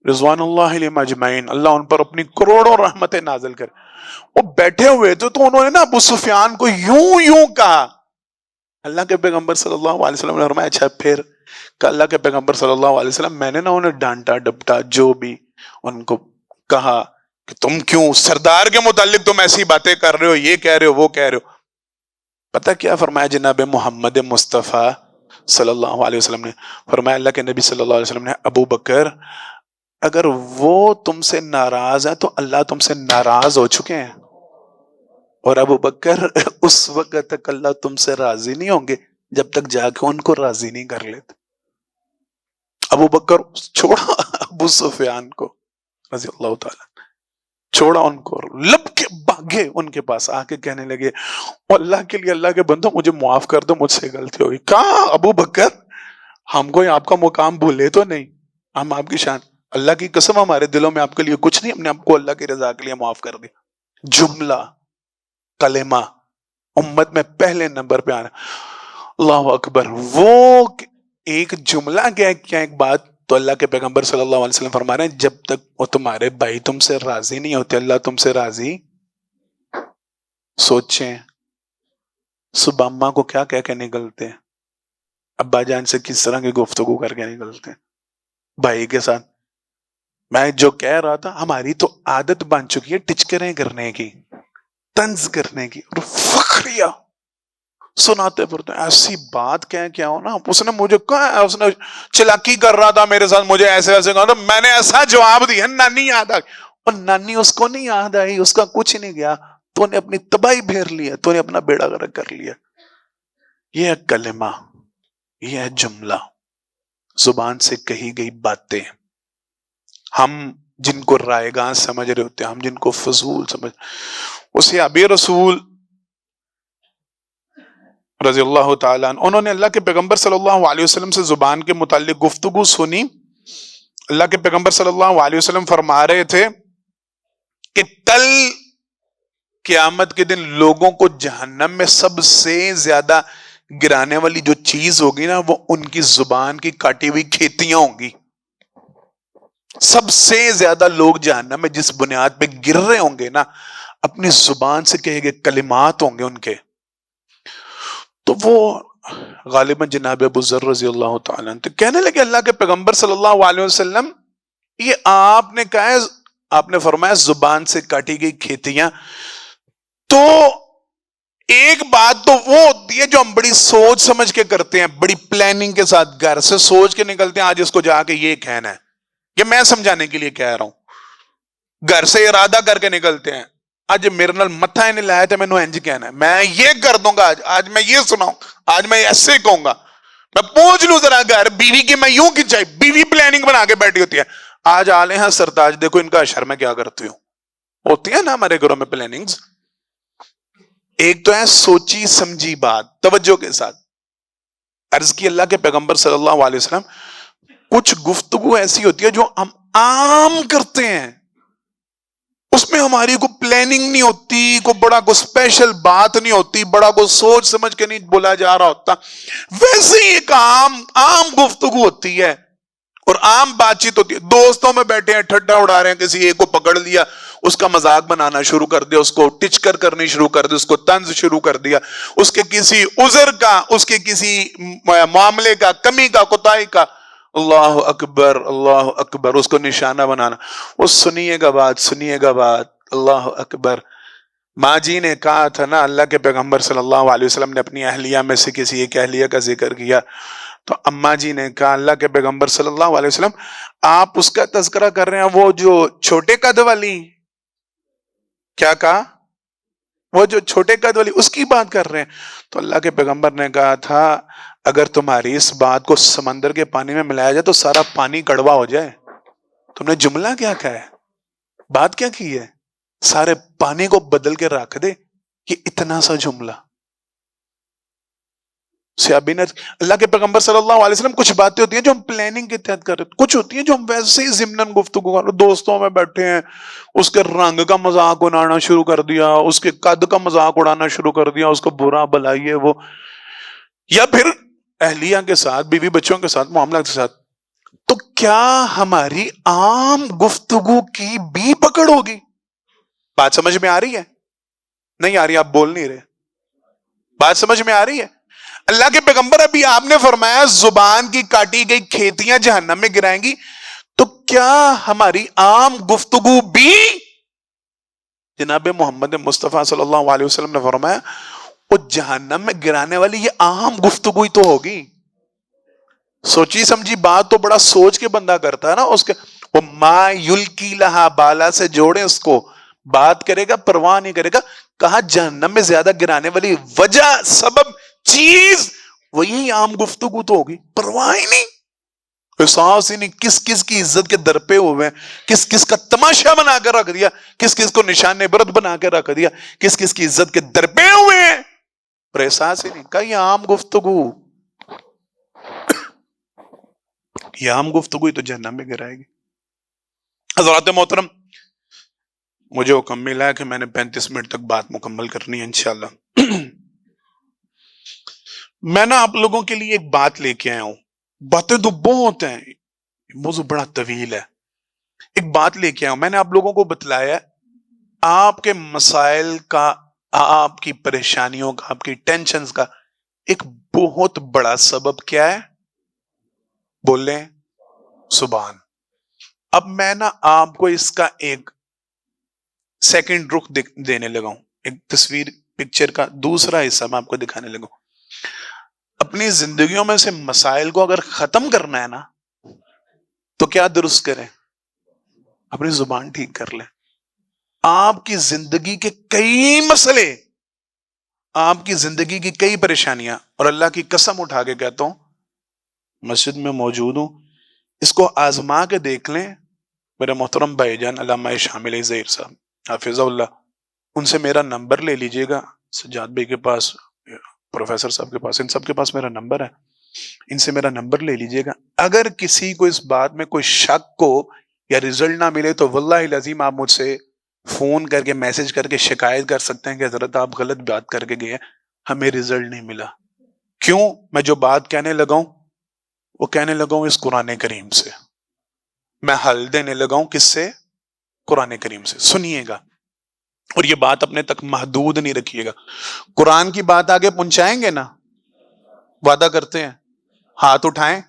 رضوان اللہ علیہم اجمعین، اللہ ان پر اپنی کروڑوں رحمتیں نازل کرے، وہ بیٹھے ہوئے تھے. تو انہوں نے نا ابو سفیان کو یوں کہا. اللہ کے پیغمبر صلی اللہ علیہ وسلم نے فرمایا اچھا پھر؟ کہ اللہ کے پیغمبر صلی اللہ علیہ وسلم میں نے نا انہیں ڈانٹا ڈپٹا، جو بھی ان کو کہا کہ تم کیوں سردار کے متعلق تم ایسی باتیں کر رہے ہو، یہ کہہ رہے ہو، وہ کہہ رہے ہو. پتہ کیا فرمایا جناب محمد مصطفیٰ صلی اللہ علیہ وسلم نے؟ فرمایا اللہ کے نبی صلی اللہ علیہ وسلم نے، ابو بکر اگر وہ تم سے ناراض ہے تو اللہ تم سے ناراض ہو چکے ہیں، اور ابو بکر اس وقت تک اللہ تم سے راضی نہیں ہوں گے جب تک جا کے ان کو راضی نہیں کر لیتے. ابو بکر چھوڑا ابو سفیان کو رضی اللہ تعالیٰ، چھوڑا ان کو، لب کے بھاگے ان کے پاس، آ کے کہنے لگے اللہ کے لیے، اللہ کے بندوں مجھے معاف کر دو، مجھ سے غلطی ہوئی. کہاں ابو بکر، ہم کوئی آپ کا مقام بھولے تو نہیں، ہم آپ کی شان، اللہ کی قسم ہمارے دلوں میں آپ کے لیے کچھ نہیں، ہم نے آپ کو اللہ کی رضا کے لیے معاف کر دیا. جملہ، کلمہ امت میں پہلے نمبر پہ آنا. اللہ اکبر. وہ ایک جملہ کیا ایک بات. تو اللہ کے پیغمبر صلی اللہ علیہ وسلم فرما رہے ہیں جب تک وہ تمہارے بھائی تم سے راضی نہیں ہوتے اللہ تم سے راضی. سوچیں صبح اماں کو کیا کہہ کے نکلتے ہیں، ابا جان سے کس طرح کی گفتگو کر کے نکلتے ہیں بھائی کے ساتھ. میں جو کہہ رہا تھا، ہماری تو عادت بن چکی ہے ٹچکریں کرنے کی، طنز کرنے کی، اور فخریہ سناتے پڑتے. ایسی بات کیا ہو نا، اس نے مجھے کہا، اس نے چلاکی کر رہا تھا میرے ساتھ، مجھے ایسے ایسے کہا، تو میں نے ایسا جواب دیا نانی یاد آ گئی. اور نانی اس کو نہیں یاد آئی، اس کا کچھ نہیں گیا، تو نے اپنی تباہی پھیر لیا، تو نے اپنا بیڑا غرق کر لیا. یہ ہے کلمہ، یہ ہے جملہ، زبان سے کہی گئی باتیں. ہم جن کو رائے گاں سمجھ رہے ہوتے ہیں، ہم جن کو فضول سمجھ، اسے ابی رسول رضی اللہ تعالیٰ عنہ، انہوں نے اللہ کے پیغمبر صلی اللہ علیہ وسلم سے زبان کے متعلق گفتگو سنی. اللہ کے پیغمبر صلی اللہ علیہ وسلم فرما رہے تھے کہ کل قیامت کے دن لوگوں کو جہنم میں سب سے زیادہ گرانے والی جو چیز ہوگی نا، وہ ان کی زبان کی کاٹی ہوئی کھیتیاں ہوں گی. سب سے زیادہ لوگ جہنم میں جس بنیاد پہ گر رہے ہوں گے نا، اپنی زبان سے کہے گئے کلمات ہوں گے ان کے. تو وہ غالباً جناب ابو ذر رضی اللہ تعالیٰ عنہ کہنے لگے اللہ کے پیغمبر صلی اللہ علیہ وسلم، یہ آپ نے کہا ہے، آپ نے فرمایا زبان سے کاٹی گئی کھیتیاں، تو ایک بات تو وہ ہوتی ہے جو ہم بڑی سوچ سمجھ کے کرتے ہیں، بڑی پلاننگ کے ساتھ گھر سے سوچ کے نکلتے ہیں، آج اس کو جا کے یہ کہنا ہے، یہ میں سمجھانے کے لیے کہہ رہا ہوں. گھر سے ارادہ کر کے نکلتے ہیں، آج میرے نال متھا ہی نہیں لایا تو میں انج کہنا ہے، میں یہ کر دوں گا، آج میں یہ سناؤں، آج میں ایسے کہوں گا، میں پوچھ لوں ذرا گھر بیوی کی، میں یوں کھنچائی، بیوی پلاننگ بنا کے بیٹھی ہوتی ہے. آج آلے ہیں سرتاج دیکھو ان کا اشر میں کیا کرتی ہوں. ہوتی ہے نا ہمارے گھروں میں پلاننگز. ایک تو ہے سوچی سمجھی بات توجہ کے ساتھ. عرض کی اللہ کے پیغمبر صلی اللہ علیہ وسلم، کچھ گفتگو ایسی ہوتی ہے جو ہم عام کرتے ہیں، اس میں ہماری کوئی پلاننگ نہیں ہوتی، کوئی بڑا کوئی اسپیشل بات نہیں ہوتی، بڑا کوئی سوچ سمجھ کے نہیں بولا جا رہا ہوتا. ویسے ہی ایک عام گفتگو ہوتی ہے اور عام بات چیت ہوتی ہے. دوستوں میں بیٹھے ہیں، ٹھٹا اڑا رہے ہیں، کسی ایک کو پکڑ لیا، اس کا مذاق بنانا شروع کر دیا، اس کو ٹچکر کرنی شروع کر دی، اس کو طنز شروع کر دیا، اس کے کسی عذر کا، اس کے کسی معاملے کا، کمی کا، کوتاہی کا، اللہ اکبر اللہ اکبر، اس کو نشانہ بنانا. وہ سنیے گا بات، اللہ اکبر. ماں جی نے کہا تھا نا، اللہ کے پیغمبر صلی اللہ علیہ وسلم نے اپنی اہلیہ میں سے کسی ایک اہلیہ کا ذکر کیا، تو اماں جی نے کہا اللہ کے پیغمبر صلی اللہ علیہ وسلم آپ اس کا تذکرہ کر رہے ہیں، وہ جو چھوٹے قد والی، کیا کہا؟ وہ جو چھوٹے قد والی، اس کی بات کر رہے ہیں. تو اللہ کے پیغمبر نے کہا تھا اگر تمہاری اس بات کو سمندر کے پانی میں ملایا جائے تو سارا پانی کڑوا ہو جائے. تم نے جملہ کیا کہا ہے، بات کیا کی ہے، سارے پانی کو بدل کے رکھ دے. یہ اتنا سا جملہ. صحابی نے اللہ کے پیغمبر صلی اللہ علیہ وسلم کچھ باتیں ہوتی ہیں جو ہم پلاننگ کے تحت کر رہے ہیں، کچھ ہوتی ہیں جو ہم ویسے ہی ضمناً گفتگو کر رہے ہیں، دوستوں میں بیٹھے ہیں، اس کے رنگ کا مذاق اڑانا شروع کر دیا، اس کے قد کا مذاق اڑانا شروع کر دیا، اس کو برا بلائیے وہ، یا پھر اہلیہ کے ساتھ، بیوی بچوں کے ساتھ، معاملات کے ساتھ، تو کیا ہماری عام گفتگو کی بھی پکڑ ہوگی؟ بات سمجھ میں آ رہی ہے؟ نہیں آ رہی، آپ بول نہیں رہے، بات سمجھ میں آ رہی ہے؟ اللہ کے پیغمبر ابھی آپ نے فرمایا زبان کی کاٹی گئی کھیتیاں جہنم میں گرائیں گی، تو کیا ہماری عام گفتگو بھی؟ جناب محمد مصطفیٰ صلی اللہ علیہ وسلم نے فرمایا وہ جہنم میں گرانے والی یہ عام گفتگو ہی تو ہوگی۔ سوچی سمجھی بات تو بڑا سوچ کے بندہ کرتا ہے نا، اس کے وہ ما یلکی لہا بالا سے جوڑے، اس کو بات کرے گا پرواہ نہیں کرے گا، کہا جہنم میں زیادہ گرانے والی وجہ سبب چیز وہ یہی عام گفتگو تو ہوگی، پرواہ ہی نہیں، احساس ہی نہیں، کس کس کی عزت کے در پہ ہوئے ہیں، کس کس کا تماشا بنا کر رکھ دیا، کس کس کو نشان عبرت بنا کے رکھ دیا، کس کس کی عزت کے در پہ ہوئے ہیں، پر احساس ہی نہیں، کہا یہ عام گفتگو، یہ عام گفتگو ہی تو جہنم میں گرائے گی۔ حضرات محترم، مجھے حکم ملا ہے کہ میں نے 35 منٹ تک بات مکمل کرنی ہے انشاءاللہ۔ میں نا آپ لوگوں کے لیے ایک بات لے کے آیا ہوں، باتیں تو بہت ہیں، موضوع بڑا طویل ہے، ایک بات لے کے آیا ہوں۔ میں نے آپ لوگوں کو بتلایا آپ کے مسائل کا، آپ کی پریشانیوں کا، آپ کی ٹینشنز کا ایک بہت بڑا سبب کیا ہے؟ بولیں زبان۔ اب میں نا آپ کو اس کا ایک سیکنڈ رخ دینے لگا ہوں، ایک تصویر پکچر کا دوسرا حصہ میں آپ کو دکھانے لگا ہوں۔ اپنی زندگیوں میں سے مسائل کو اگر ختم کرنا ہے نا تو کیا درست کریں؟ اپنی زبان ٹھیک کر لیں۔ آپ کی زندگی کے کئی مسئلے، آپ کی زندگی کی کئی پریشانیاں، اور اللہ کی قسم اٹھا کے کہتا ہوں مسجد میں موجود ہوں، اس کو آزما کے دیکھ لیں۔ میرے محترم بھائی جان علامہ شامل ظہیر صاحب حافظ اللہ، ان سے میرا نمبر لے لیجئے گا، سجاد بھائی کے پاس، پروفیسر صاحب کے پاس، ان سب کے پاس میرا نمبر ہے، ان سے میرا نمبر لے لیجئے گا۔ اگر کسی کو اس بات میں کوئی شک کو یا رزلٹ نہ ملے تو واللہ العظیم آپ مجھ سے فون کر کے میسج کر کے شکایت کر سکتے ہیں کہ حضرت آپ غلط بات کر کے گئے ہیں، ہمیں رزلٹ نہیں ملا۔ کیوں؟ میں جو بات کہنے لگا ہوں وہ کہنے لگا ہوں اس قرآن کریم سے، میں حل دینے لگا ہوں کس سے؟ قرآن کریم سے۔ سنیے گا اور یہ بات اپنے تک محدود نہیں رکھیے گا، قرآن کی بات آگے پہنچائیں گے نا، وعدہ کرتے ہیں، ہاتھ اٹھائیں،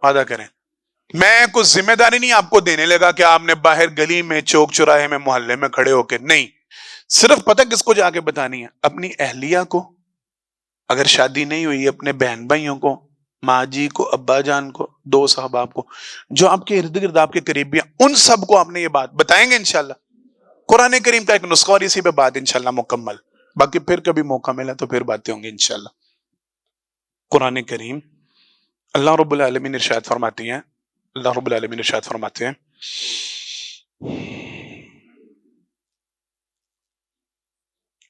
وعدہ کریں۔ میں کچھ ذمہ داری نہیں آپ کو دینے لگا کہ آپ نے باہر گلی میں، چوک چوراہے میں، محلے میں کھڑے ہو کے، نہیں، صرف پتہ کس کو جا کے بتانی ہے؟ اپنی اہلیہ کو، اگر شادی نہیں ہوئی اپنے بہن بھائیوں کو، ماں جی کو، ابا جان کو، دوست احباب کو، جو آپ کے ارد گرد آپ کے قریبی ہیں، ان سب کو آپ نے یہ بات بتائیں گے انشاءاللہ۔ قرآن کریم کا ایک نسخہ اور اسی پہ بات انشاءاللہ مکمل، باقی پھر کبھی موقع ملا تو پھر باتیں ہوں گی انشاءاللہ۔ قرآن کریم اللہ رب العالمین ارشاد فرماتی ہیں، اللہ رب العالمین ارشاد فرماتے ہیں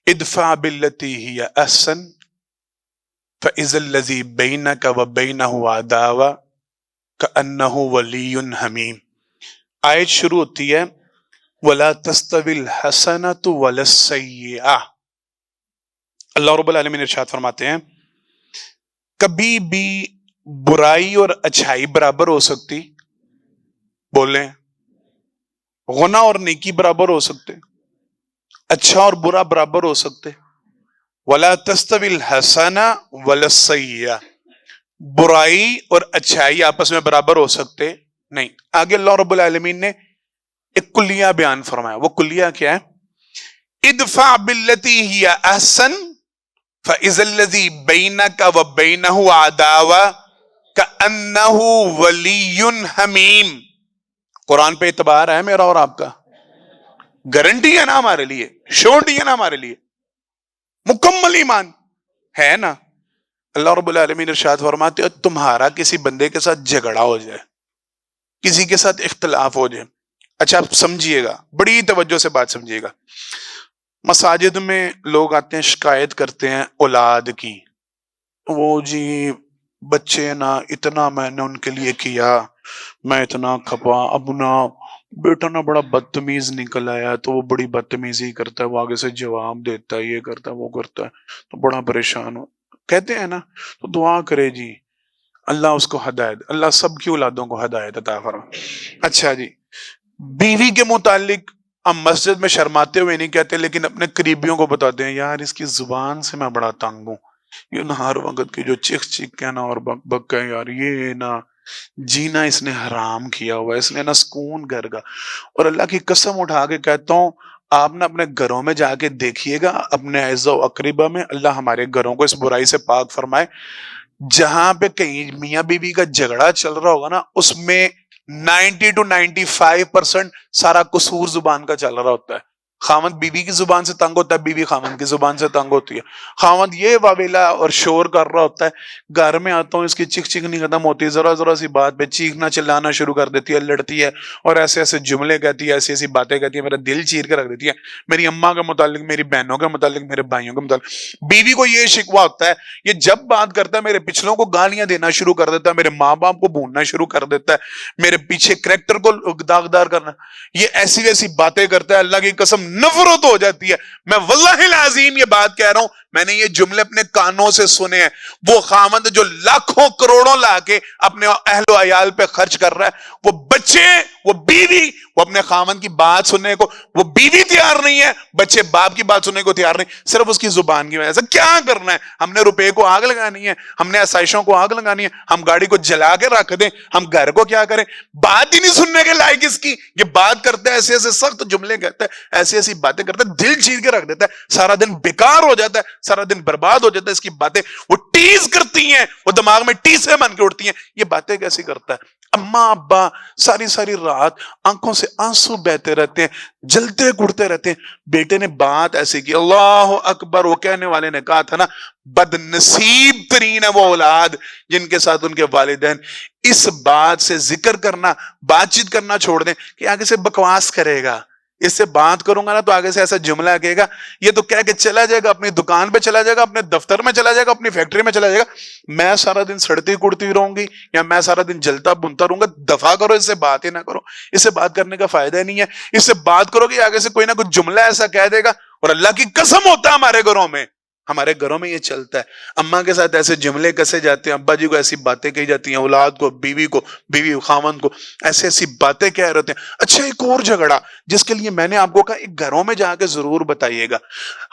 ادفع باللتی ہی احسن فاذا الذی بینک وبینہ عداوہ کأنہ ولی حمیم۔ آیت شروع ہوتی ہے وَلَا تَسْتَوِي الْحَسَنَةُ وَلَا السَّيِّئَةُ۔ اللہ رب العالمین ارشاد فرماتے ہیں کبھی بھی برائی اور اچھائی برابر ہو سکتی، بولیں، گناہ اور نیکی برابر ہو سکتے، اچھا اور برا برابر ہو سکتے۔ وَلَا تَسْتَوِي الْحَسَنَةُ وَلَا السَّيِّئَةُ، برائی اور اچھائی آپس میں برابر ہو سکتے نہیں۔ آگے اللہ رب العالمین نے ایک کلیہ بیان فرمایا، وہ کلیہ کیا ہے؟ ادفع باللتی ہی احسن فاذا الذی بینک وبینہ عداوہ کأنہ ولی حمیم۔ قرآن پہ اعتبار ہے میرا اور آپ کا، گارنٹی ہے نا ہمارے لیے، شورٹی ہے نا ہمارے لیے، مکمل ایمان ہے نا۔ اللہ رب العالمین ارشاد فرماتے ہیں تمہارا کسی بندے کے ساتھ جھگڑا ہو جائے، کسی کے ساتھ اختلاف ہو جائے، اچھا آپ سمجھیے گا، بڑی توجہ سے بات سمجھیے گا، مساجد میں لوگ آتے ہیں شکایت کرتے ہیں اولاد کی، وہ جی بچے نا اتنا میں نے ان کے لیے کیا، میں اتنا کھپا، اب نا بیٹا نا بڑا بدتمیز نکل آیا، تو وہ بڑی بدتمیزی کرتا ہے، وہ آگے سے جواب دیتا ہے، یہ کرتا ہے وہ کرتا ہے، تو بڑا پریشان ہو کہتے ہیں نا، تو دعا کرے جی اللہ اس کو ہدایت، اللہ سب کی اولادوں کو ہدایت عطا فرمائے۔ اچھا جی، بیوی کے متعلق ہم مسجد میں شرماتے ہوئے نہیں کہتے، لیکن اپنے قریبیوں کو بتاتے ہیں یار اس کی زبان سے میں بڑا تنگ ہوں، یہ نا ہر وقت کی جو چیخ چیخ کہنا اور بک بک کہ یار یہ نا جینا اس نے حرام کیا ہوا ہے، اس نے نا سکون گھر کا۔ اور اللہ کی قسم اٹھا کے کہتا ہوں، آپ نے اپنے گھروں میں جا کے دیکھیے گا، اپنے اعزا و اقربا میں، اللہ ہمارے گھروں کو اس برائی سے پاک فرمائے، جہاں پہ کہیں میاں بیوی کا جھگڑا چل رہا ہوگا نا، اس میں 90 to 95% سارا قصور زبان کا چل رہا ہوتا ہے۔ خاوند بیوی کی زبان سے تنگ ہوتا ہے، بیوی خاوند کی زبان سے تنگ ہوتی ہے، خاوند یہ واویلا اور شور کر رہا ہوتا ہے، گھر میں آتا ہوں اس کی چیخ چیخ نہیں ختم ہوتی، ذرا ذرا سی بات پہ چیخنا چلانا شروع کر دیتی ہے، لڑتی ہے اور ایسے ایسے جملے کہتی ہے، ایسی ایسی باتیں کہتی ہے، میرا دل چیر کے رکھ دیتی ہے، میری اماں کے متعلق، میری بہنوں کے متعلق، میرے بھائیوں کے متعلق۔ بیوی کو یہ شکوہ ہوتا ہے، یہ جب بات کرتا ہے میرے پچھلوں کو گالیاں دینا شروع کر دیتا ہے، میرے ماں باپ کو بھوننا شروع کر دیتا ہے، میرے پیچھے کریکٹر کو داغدار کرنا، یہ ایسی ویسی باتیں کرتا ہے، اللہ کی قسم نفرت ہو جاتی ہے۔ میں واللہ العظیم یہ بات کہہ رہا ہوں، میں نے یہ جملے اپنے کانوں سے سنے ہیں، وہ خامند جو لاکھوں کروڑوں لا کے اپنے اہل و عیال پہ خرچ کر رہا ہے، وہ بچے، وہ بیوی، وہ اپنے خامند کی بات سننے کو، وہ بیوی تیار نہیں ہے، بچے باپ کی بات سننے کو تیار نہیں، صرف اس کی زبان کی وجہ سے۔ کیا کرنا ہے؟ ہم نے روپے کو آگ لگانی ہے، ہم نے آسائشوں کو آگ لگانی ہے، ہم گاڑی کو جلا کے رکھ دیں، ہم گھر کو کیا کریں؟ بات ہی نہیں سننے کے لائق اس کی، یہ بات کرتا ہے، ایسے ایسے سخت جملے کہتا ہے، ایسی ایسی باتیں کرتا ہے، دل چیر کے رکھ دیتا ہے، سارا دن بیکار ہو جاتا ہے، سارا دن برباد ہو جاتا ہے، اس کی باتیں وہ ٹیز کرتی ہیں، وہ دماغ میں ٹیسے بن کے اٹھتی ہیں، یہ باتیں کیسی کرتا ہے؟ اماں ابا ساری ساری رات آنکھوں سے آنسو بہتے رہتے ہیں، جلتے گڑتے رہتے ہیں، بیٹے نے بات ایسی کی، اللہ اکبر، وہ کہنے والے نے کہا تھا نا، بد نصیب ترین ہے وہ اولاد جن کے ساتھ ان کے والدین اس بات سے ذکر کرنا، بات چیت کرنا چھوڑ دیں کہ آگے سے بکواس کرے گا، اس سے بات کروں گا نا تو آگے سے ایسا جملہ کہے گا، یہ تو کہہ کے چلا جائے گا، اپنی دکان پہ چلا جائے گا، اپنے دفتر میں چلا جائے گا، اپنی فیکٹری میں چلا جائے گا، میں سارا دن سڑتی کڑتی رہوں گی یا میں سارا دن جلتا بنتا رہوں گا۔ دفع کرو، اس سے بات ہی نہ کرو، اس سے بات کرنے کا فائدہ ہی نہیں ہے، اس سے بات کرو گے آگے سے کوئی نہ کوئی جملہ ایسا کہہ دے گا، اور اللہ کی قسم ہوتا ہے ہمارے گھروں میں یہ چلتا ہے، اماں کے ساتھ ایسے جملے کسے جاتے ہیں، ابا جی کو ایسی باتیں کہی جاتی ہیں، اولاد کو، بیوی خاوند کو ایسے ایسی باتیں کہہ رہے ہیں۔ اچھا، ایک اور جھگڑا جس کے لیے میں نے آپ کو کہا ایک گھروں میں جا کے ضرور بتائیے گا،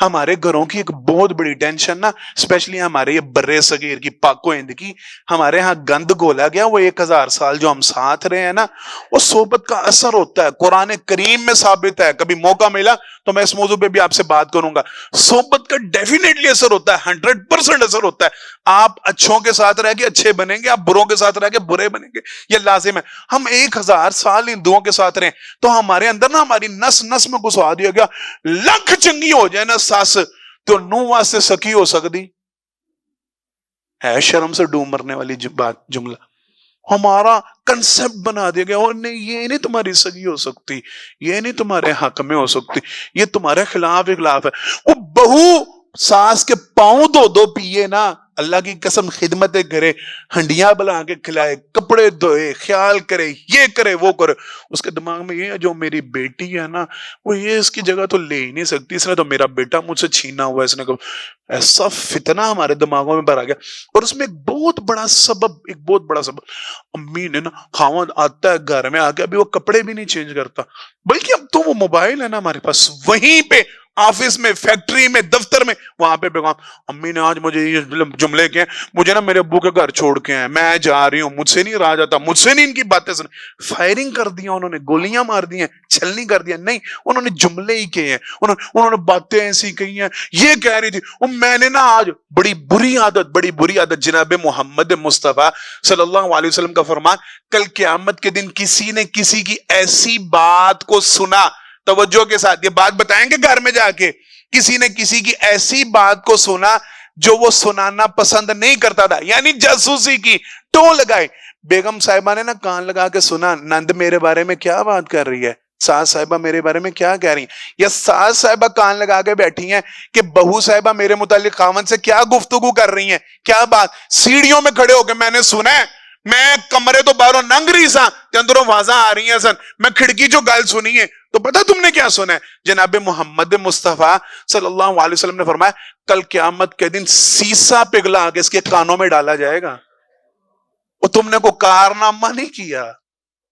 ہمارے گھروں کی ایک بہت بڑی ٹینشن نا، اسپیشلی ہمارے یہ برے صغیر کی پاک و ہند کی، ہمارے ہاں گند گھولا گیا، وہ 1000 سال جو ہم ساتھ رہے ہیں نا، وہ صحبت کا اثر ہوتا ہے، قرآن کریم میں ثابت ہے، کبھی موقع ملا تو میں اس موضوع پہ بھی آپ سے بات کروں گا، صحبت کا ڈیفینیٹلی اثر ہوتا ہے، 100% اثر ہوتا ہے، آپ اچھوں کے ساتھ رہ کے اچھے بنیں گے، آپ بروں کے ساتھ رہ کے برے بنیں گے، یہ لازم ہے۔ ہم 1000 سال ہندوؤں کے ساتھ رہیں تو ہمارے اندر نا، ہماری نس نس میں گھسا دیا گیا، لکھ چنگی ہو جائے نا ساس تو نو واسطے سکی ہو سکتی ہے، شرم سے ڈوب مرنے والی بات، جملہ ہمارا کنسپٹ بنا دیا گیا، اور نہیں، یہ نہیں تمہاری سگی ہو سکتی، یہ نہیں تمہارے حق میں ہو سکتی، یہ تمہارے خلاف ہے۔ وہ بہو ساس کے پاؤں دو پیے نا، اللہ کی قسم خدمتیں کرے، ہنڈیاں بلا کے کھلائے، کپڑے دھوئے، خیال کرے، یہ کرے وہ کرے، اس کے دماغ میں یہ جو میری بیٹی ہے نا، وہ یہ اس کی جگہ تو لے ہی نہیں سکتی، اس نے تو میرا بیٹا مجھ سے چھینا ہوا ہے، اس نے ایسا فتنہ ہمارے دماغوں میں بھرا گیا۔ اور اس میں ایک بہت بڑا سبب، امی نے نا، خاوند آتا ہے گھر میں آ کے، ابھی وہ کپڑے بھی نہیں چینج کرتا، بلکہ اب تو وہ موبائل ہے نا ہمارے پاس، وہیں پہ آفس میں، فیکٹری میں، دفتر میں، وہاں پہ پیغام، امی نے آج مجھے یہ جملے کہے، مجھے نا میرے ابو کے گھر چھوڑ کے ہیں، میں جا رہی ہوں، مجھ سے نہیں رہا جاتا، مجھ سے نہیں ان کی باتیں سن۔ فائرنگ کر دیا انہوں نے، گولیاں مار دی ہیں، چھلنی کر دیا، نہیں، انہوں نے جملے ہی کہے ہیں، انہوں نے باتیں ایسی کہی ہیں، یہ کہہ رہی تھی، میں نے نا آج بڑی بری عادت، جناب محمد مصطفیٰ صلی اللہ علیہ وسلم کا فرمان، کل قیامت کے دن کسی نے کسی کی ایسی بات کو سنا، توجہ کے ساتھ یہ بات بتائیں گے گھر میں جا کے، کسی نے کسی کی ایسی بات کو سنا جو وہ سنانا پسند نہیں کرتا تھا، یعنی جاسوسی کی، ٹو لگائے، بیگم صاحبہ نے نا کان لگا کے سنا، نند میرے بارے میں کیا بات کر رہی ہے، ساس صاحبہ میرے بارے میں کیا کہہ رہی ہیں، یا ساس صاحبہ کان لگا کے بیٹھی ہیں کہ بہو صاحبہ میرے متعلق خاوند سے کیا گفتگو کر رہی ہیں، کیا بات، سیڑھیوں میں کھڑے ہو کے میں نے سنا ہے، میں کمرے تو باہروں ننگ رہی سا تے اندروں آوازاں آ رہی ہیں سن، میں کھڑکی جو گل سنی ہے تو پتہ تم نے کیا سنا ہے، جناب محمد مصطفیٰ صلی اللہ علیہ وسلم نے فرمایا کل قیامت کے دن سیسا پگھلا کے اس کے کانوں میں ڈالا جائے گا، اور تم نے کوئی کارنامہ نہیں کیا،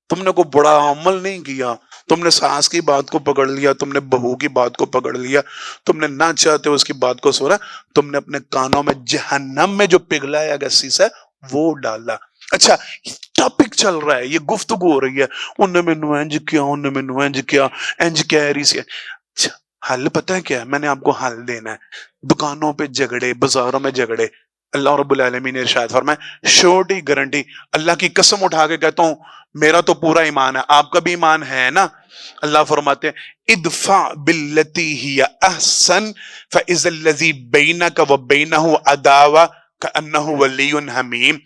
تم نے کوئی بڑا عمل نہیں کیا، تم نے ساس کی بات کو پکڑ لیا، تم نے بہو کی بات کو پکڑ لیا، تم نے نہ چاہتے اس کی بات کو سنا، تم نے اپنے کانوں میں جہنم میں جو پگھلایا گیا سیسا وہ ڈالا۔ اچھا ٹاپک چل رہا ہے، یہ گفتگو ہو رہی ہے، انہیں مینوں انج کیا، انہیں مینوں انج کیا، انج کہہ رہی سی۔ اچھا حل پتہ ہے کیا ہے؟ میں نے آپ کو حل دینا ہے۔ دکانوں پہ جھگڑے، بازاروں میں جھگڑے، اللہ رب العالمین نے ارشاد فرمایا شورٹی گارنٹی، اللہ کی قسم اٹھا کے کہتا ہوں میرا تو پورا ایمان ہے، آپ کا بھی ایمان ہے نا، اللہ فرماتے ہیں ادفع باللتی ہی احسن فاذا الذی بینک وبینہ عداوہ کأنہ ولی حمیم،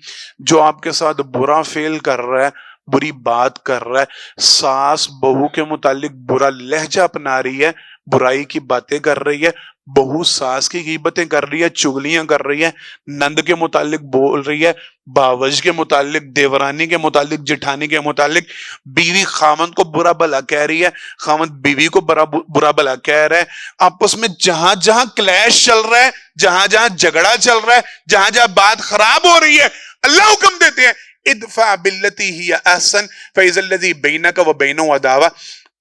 جو آپ کے ساتھ برا فعل کر رہا ہے، بری بات کر رہا ہے، ساس بہو کے متعلق برا لہجہ اپنا رہی ہے، برائی کی باتیں کر رہی ہے، بہو ساس کی غیبتیں کر رہی ہے، چگلیاں کر رہی ہے، نند کے متعلق بول رہی ہے، باوج کے متعلق، دیورانی کے متعلق، جٹھانی کے متعلق، بیوی خامند کو برا بھلا کہہ رہی ہے، خامند بیوی کو برا بھلا کہہ رہا ہے، آپس میں جہاں جہاں کلیش چل رہا ہے، جہاں جہاں جھگڑا چل رہا ہے، جہاں جہاں بات خراب ہو رہی ہے، اللہ حکم دیتے ہیں ادفع باللتی ہی احسن فاذا الذی بینک وبینہ عداوہ،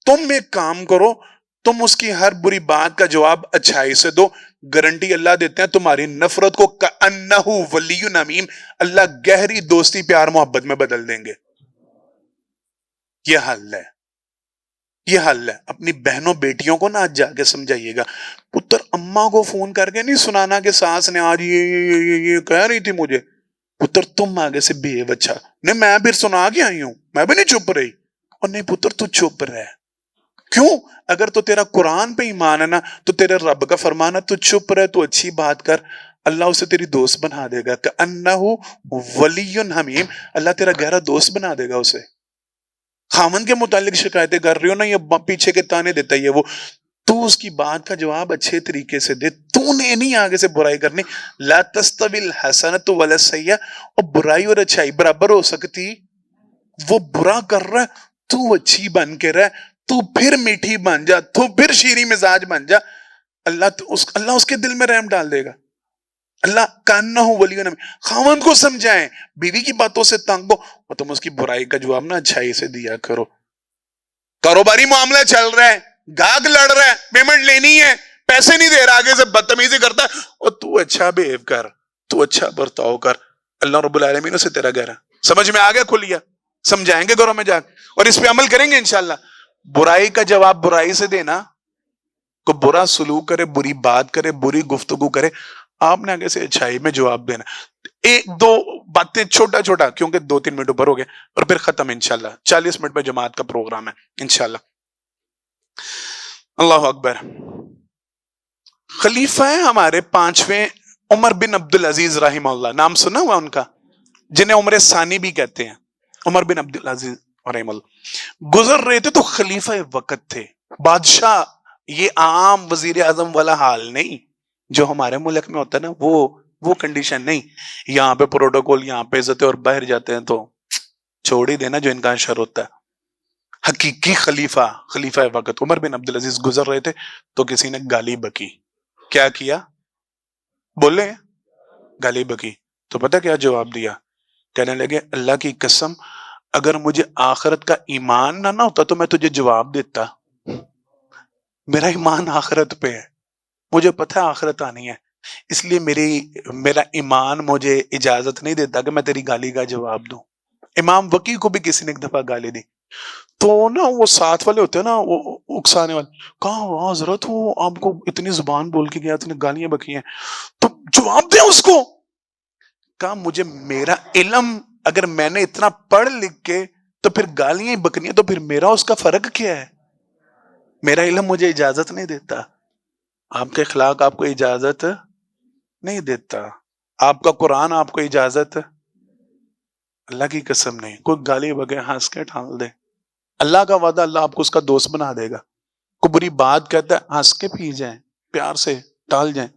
تم ایک کام کرو، تم اس کی ہر بری بات کا جواب اچھائی سے دو، گارنٹی اللہ دیتے ہیں تمہاری نفرت کو کأنہ ولی حمیم، اللہ گہری دوستی پیار محبت میں بدل دیں گے۔ یہ حل ہے، یہ حل ہے۔ اپنی بہنوں بیٹیوں کو نہ آج جا کے سمجھائیے گا، پتر اماں کو فون کر کے نہیں سنانا کہ ساس نے آج یہ کہہ رہی تھی مجھے، پتر تم آگے سے بے بچہ نہیں، میں پھر سنا کے آئی ہوں، میں بھی نہیں چپ رہی، اور نہیں پتر تو چپ رہ، کیوں؟ اگر تو تیرا قرآن پہ ایمان ہے نا، تو تیرے رب کا فرمان ہے تو چپ رہ، تو اچھی بات کر، اللہ اسے تیری دوست بنا دے گا، کأنہ ولی حمیم، اللہ تیرا گہرا دوست بنا دے گا اسے۔ خامن کے متعلق شکایتیں کر رہی ہو نا، یہ پیچھے کے تانے دیتا ہے وہ، تو اس کی بات کا جواب اچھے طریقے سے دے، تو نے نہیں آگے سے برائی کرنی، لا تستوی الحسنۃ ولا السیئۃ، اور برائی اور اچھائی برابر ہو سکتی، وہ برا کر رہا ہے تو اچھی بن کے رہ، تو پھر میٹھی بن جا، تو پھر شیریں مزاج بن جا، اللہ اس کے دل میں رحم ڈال دے گا۔ اللہ کانہ ولی حمیم، خاوند کو سمجھائیں، بیوی کی باتوں سے تنگ ہو اور تم اس کی برائی کا جواب نہ اچھائی سے دیا کرو۔ کاروباری معاملہ چل رہا ہے، گاہک لڑ رہا ہے، پیمنٹ لینی ہے، پیسے نہیں دے رہا، آگے سے بدتمیزی کرتا ہے، اور تو اچھا بیہیو کر، تو اچھا برتاؤ کر، اللہ رب العالمین سے تیرا گہرا سمجھ میں آگے کھلیا، سمجھائیں گے گھروں میں جا کے اور اس پہ عمل کریں گے انشاءاللہ۔ برائی کا جواب برائی سے دینا، کو برا سلوک کرے، بری بات کرے، بری گفتگو کرے، آپ نے آگے سے اچھائی میں جواب دینا۔ ایک دو باتیں چھوٹا چھوٹا، کیونکہ 2-3 منٹ اوپر ہو گئے اور پھر ختم انشاءاللہ، 40 منٹ میں جماعت کا پروگرام ہے انشاءاللہ۔ اللہ اکبر۔ خلیفہ ہیں ہمارے 5ویں عمر بن عبدالعزیز رحمہ اللہ، نام سنا ہوا ان کا، جنہیں عمر ثانی بھی کہتے ہیں، عمر بن عبدالعزیز رحمہ اللہ گزر رہے تھے تو خلیفہ وقت تھے، بادشاہ، یہ عام وزیر اعظم والا حال نہیں جو ہمارے ملک میں ہوتا ہے نا، وہ کنڈیشن نہیں، یہاں پہ پروٹوکول، یہاں پہ عزت، اور باہر جاتے ہیں تو چھوڑ ہی دینا جو ان کا شر ہوتا ہے۔ حقیقی خلیفہ وقت عمر بن عبدالعزیز گزر رہے تھے تو کسی نے گالی بکی، کیا کیا؟ بولے گالی بکی، تو پتہ کیا جواب دیا؟ کہنے لگے اللہ کی قسم اگر مجھے آخرت کا ایمان نہ ہوتا تو میں تجھے جواب دیتا، میرا ایمان آخرت پہ ہے، مجھے پتہ ہے آخرت آنی ہے، اس لیے میرا ایمان مجھے اجازت نہیں دیتا کہ میں تیری گالی کا جواب دوں۔ امام وقی کو بھی کسی نے ایک دفعہ گالی دی تو نا وہ ساتھ والے ہوتے ہیں نا، وہ اکسانے والے، کہا واہ حضرت وہ آپ کو اتنی زبان بول کے گیا، اتنی گالیاں بکی ہیں تو جواب دیں اس کو۔ کہا مجھے میرا علم، اگر میں نے اتنا پڑھ لکھ کے تو پھر گالیاں ہی بکنی ہیں، تو پھر میرا اس کا فرق کیا ہے؟ میرا علم مجھے اجازت نہیں دیتا، آپ کے اخلاق آپ کو اجازت نہیں دیتا، آپ کا قرآن آپ کو اجازت، اللہ کی قسم نہیں، کوئی گالی بگے ہنس کے ٹھال دے، اللہ کا وعدہ اللہ آپ کو اس کا دوست بنا دے گا. کوئی بری بات کہتا ہے ہنس کے پی جائیں, پیار سے ٹال جائیں.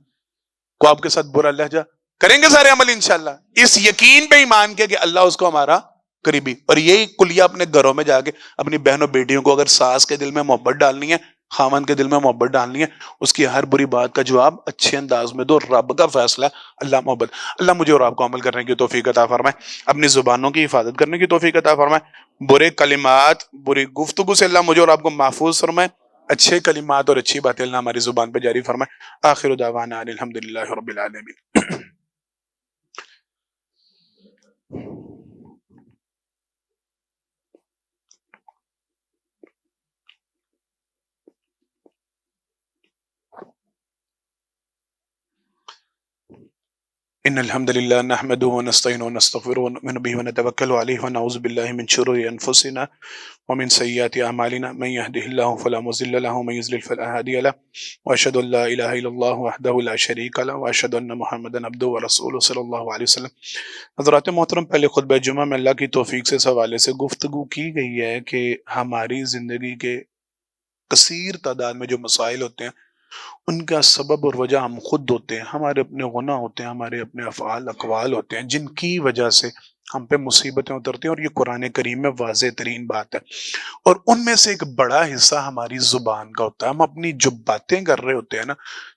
کو آپ کے ساتھ برا لہجہ کریں گے سارے عمل انشاءاللہ, اس یقین پہ ایمان کے کہ اللہ اس کو ہمارا قریبی. اور یہی کلیہ اپنے گھروں میں جا کے اپنی بہنوں بیٹیوں کو, اگر ساس کے دل میں محبت ڈالنی ہے, خاوند کے دل میں محبت ڈالنی ہے, اس کی ہر بری بات کا جواب اچھے انداز میں دو. رب کا فیصلہ اللہ محبت. اللہ مجھے اور آپ کو عمل کرنے کی توفیق عطا فرمائے, اپنی زبانوں کی حفاظت کرنے کی توفیق عطا فرمائے, برے کلمات بری گفتگو سے اللہ مجھے اور آپ کو محفوظ فرمائے, اچھے کلمات اور اچھی باتیں اللہ ہماری زبان پہ جاری فرمائے. آخر دعوانا ان الحمدللہ رب العالمین. ان الحمد لله نحمده ونستعينه ونستغفره ونؤمن به ونتوكل عليه ونعوذ بالله من شرور انفسنا ومن سيئات اعمالنا, من يهده الله فلا مضل له ومن يضلل فلا هادي له, واشهد ان لا اله الا الله وحده لا شريك له واشهد ان محمدا عبده ورسوله صلی اللہ علیہ وسلم. حضرات محترم, پہلے خطبہ جمعہ میں اللہ کی توفیق سے اس حوالے سے گفتگو کی گئی ہے کہ ہماری زندگی کے کثیر تعداد میں جو مسائل ہوتے ہیں ان کا سبب اور وجہ ہم خود ہوتے ہیں. ہمارے اپنے گناہ ہوتے ہیں, ہمارے اپنے افعال اقوال ہوتے ہیں, جن کی وجہ سے ہم پہ مصیبتیں اترتی ہیں, اور یہ قرآن کریم میں واضح ترین بات ہے. اور ان میں سے ایک بڑا حصہ ہماری زبان کا ہوتا ہے. ہم اپنی جو باتیں کر رہے ہوتے ہیں نا,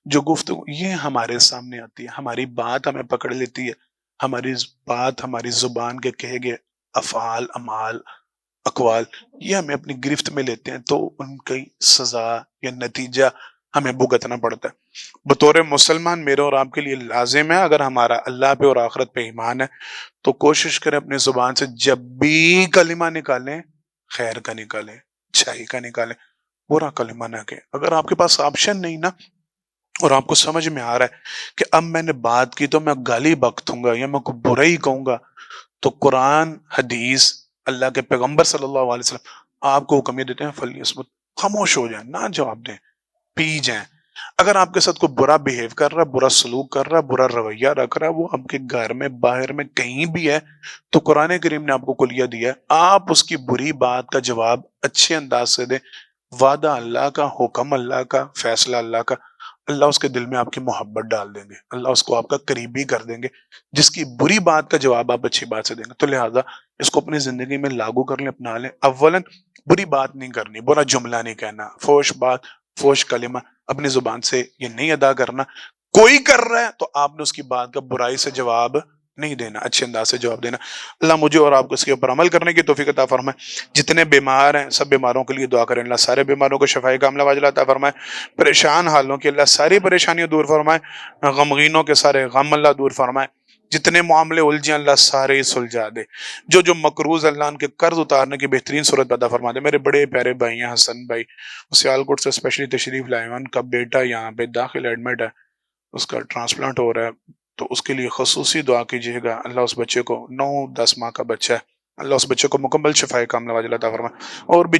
جو گفتگو, یہ ہمارے سامنے آتی ہے, ہماری بات ہمیں پکڑ لیتی ہے, ہماری بات ہماری زبان کے کہے گئے افعال امال اقوال یہ ہمیں اپنی گرفت میں لیتے ہیں, تو ان کی سزا یا نتیجہ ہمیں بھگتنا پڑتا ہے. بطور مسلمان میرے اور آپ کے لیے لازم ہے, اگر ہمارا اللہ پہ اور آخرت پہ ایمان ہے, تو کوشش کریں اپنی زبان سے جب بھی کلمہ نکالیں خیر کا نکالیں, اچھائی کا نکالیں, برا کلمہ نہ کہیں. اگر آپ کے پاس آپشن نہیں نا, اور آپ کو سمجھ میں آ رہا ہے کہ اب میں نے بات کی تو میں گالی بکتوں گا یا میں کو برا ہی کہوں گا, تو قرآن حدیث اللہ کے پیغمبر صلی اللہ علیہ وسلم آپ کو حکم دیتے ہیں فلیصمت, خاموش ہو جائیں, نہ جواب دیں, پی جائیں. اگر آپ کے ساتھ کوئی برا بیہیو کر رہا ہے, برا سلوک کر رہا ہے, برا رویہ رکھ رہا ہے, وہ آپ کے گھر میں باہر میں کہیں بھی ہے, تو قرآن کریم نے آپ کو کلیہ دیا ہے, آپ اس کی بری بات کا جواب اچھے انداز سے دیں. وعدہ اللہ کا, حکم اللہ کا, فیصلہ اللہ کا, اللہ اس کے دل میں آپ کی محبت ڈال دیں گے, اللہ اس کو آپ کا قریبی کر دیں گے. جس کی بری بات کا جواب آپ اچھی بات سے دیں گے, تو لہٰذا اس کو اپنی زندگی میں لاگو کر لیں, اپنا لیں. اولاً بری بات نہیں کرنی, برا جملہ نہیں کہنا, فوش بات, فوش کلمہ اپنی زبان سے یہ نہیں ادا کرنا. کوئی کر رہا ہے تو آپ نے اس کی بات کا برائی سے جواب نہیں دینا, اچھے انداز سے جواب دینا. اللہ مجھے اور آپ کو اس کے اوپر عمل کرنے کی توفیق عطا فرمائے. جتنے بیمار ہیں سب بیماروں کے لیے دعا کریں, اللہ سارے بیماروں کو شفائے کاملہ واجلہ عطا فرمائے. پریشان حالوں کی اللہ ساری پریشانیاں دور فرمائے, غمگینوں کے سارے غم اللہ دور فرمائے. جتنے معاملے الجھے اللہ سارے سلجھا دے. جو مقروض اللہ ان کے قرض اتارنے کی بہترین صورت پیدا فرما دے. میرے بڑے پیارے بھائی ہیں حسن بھائی, سیالکوٹ سے اسپیشلی تشریف لائے ہیں, ان کا بیٹا یہاں پہ داخل ایڈمٹ ہے, اس کا ٹرانسپلانٹ ہو رہا ہے, تو اس کے لیے خصوصی دعا کیجیے گا. اللہ اس بچے کو 9-10 ماہ کا بچہ ہے, اللہ اس بچے کو مکمل شفائے کاملہ واجلہ عطا فرمائے. اور بھی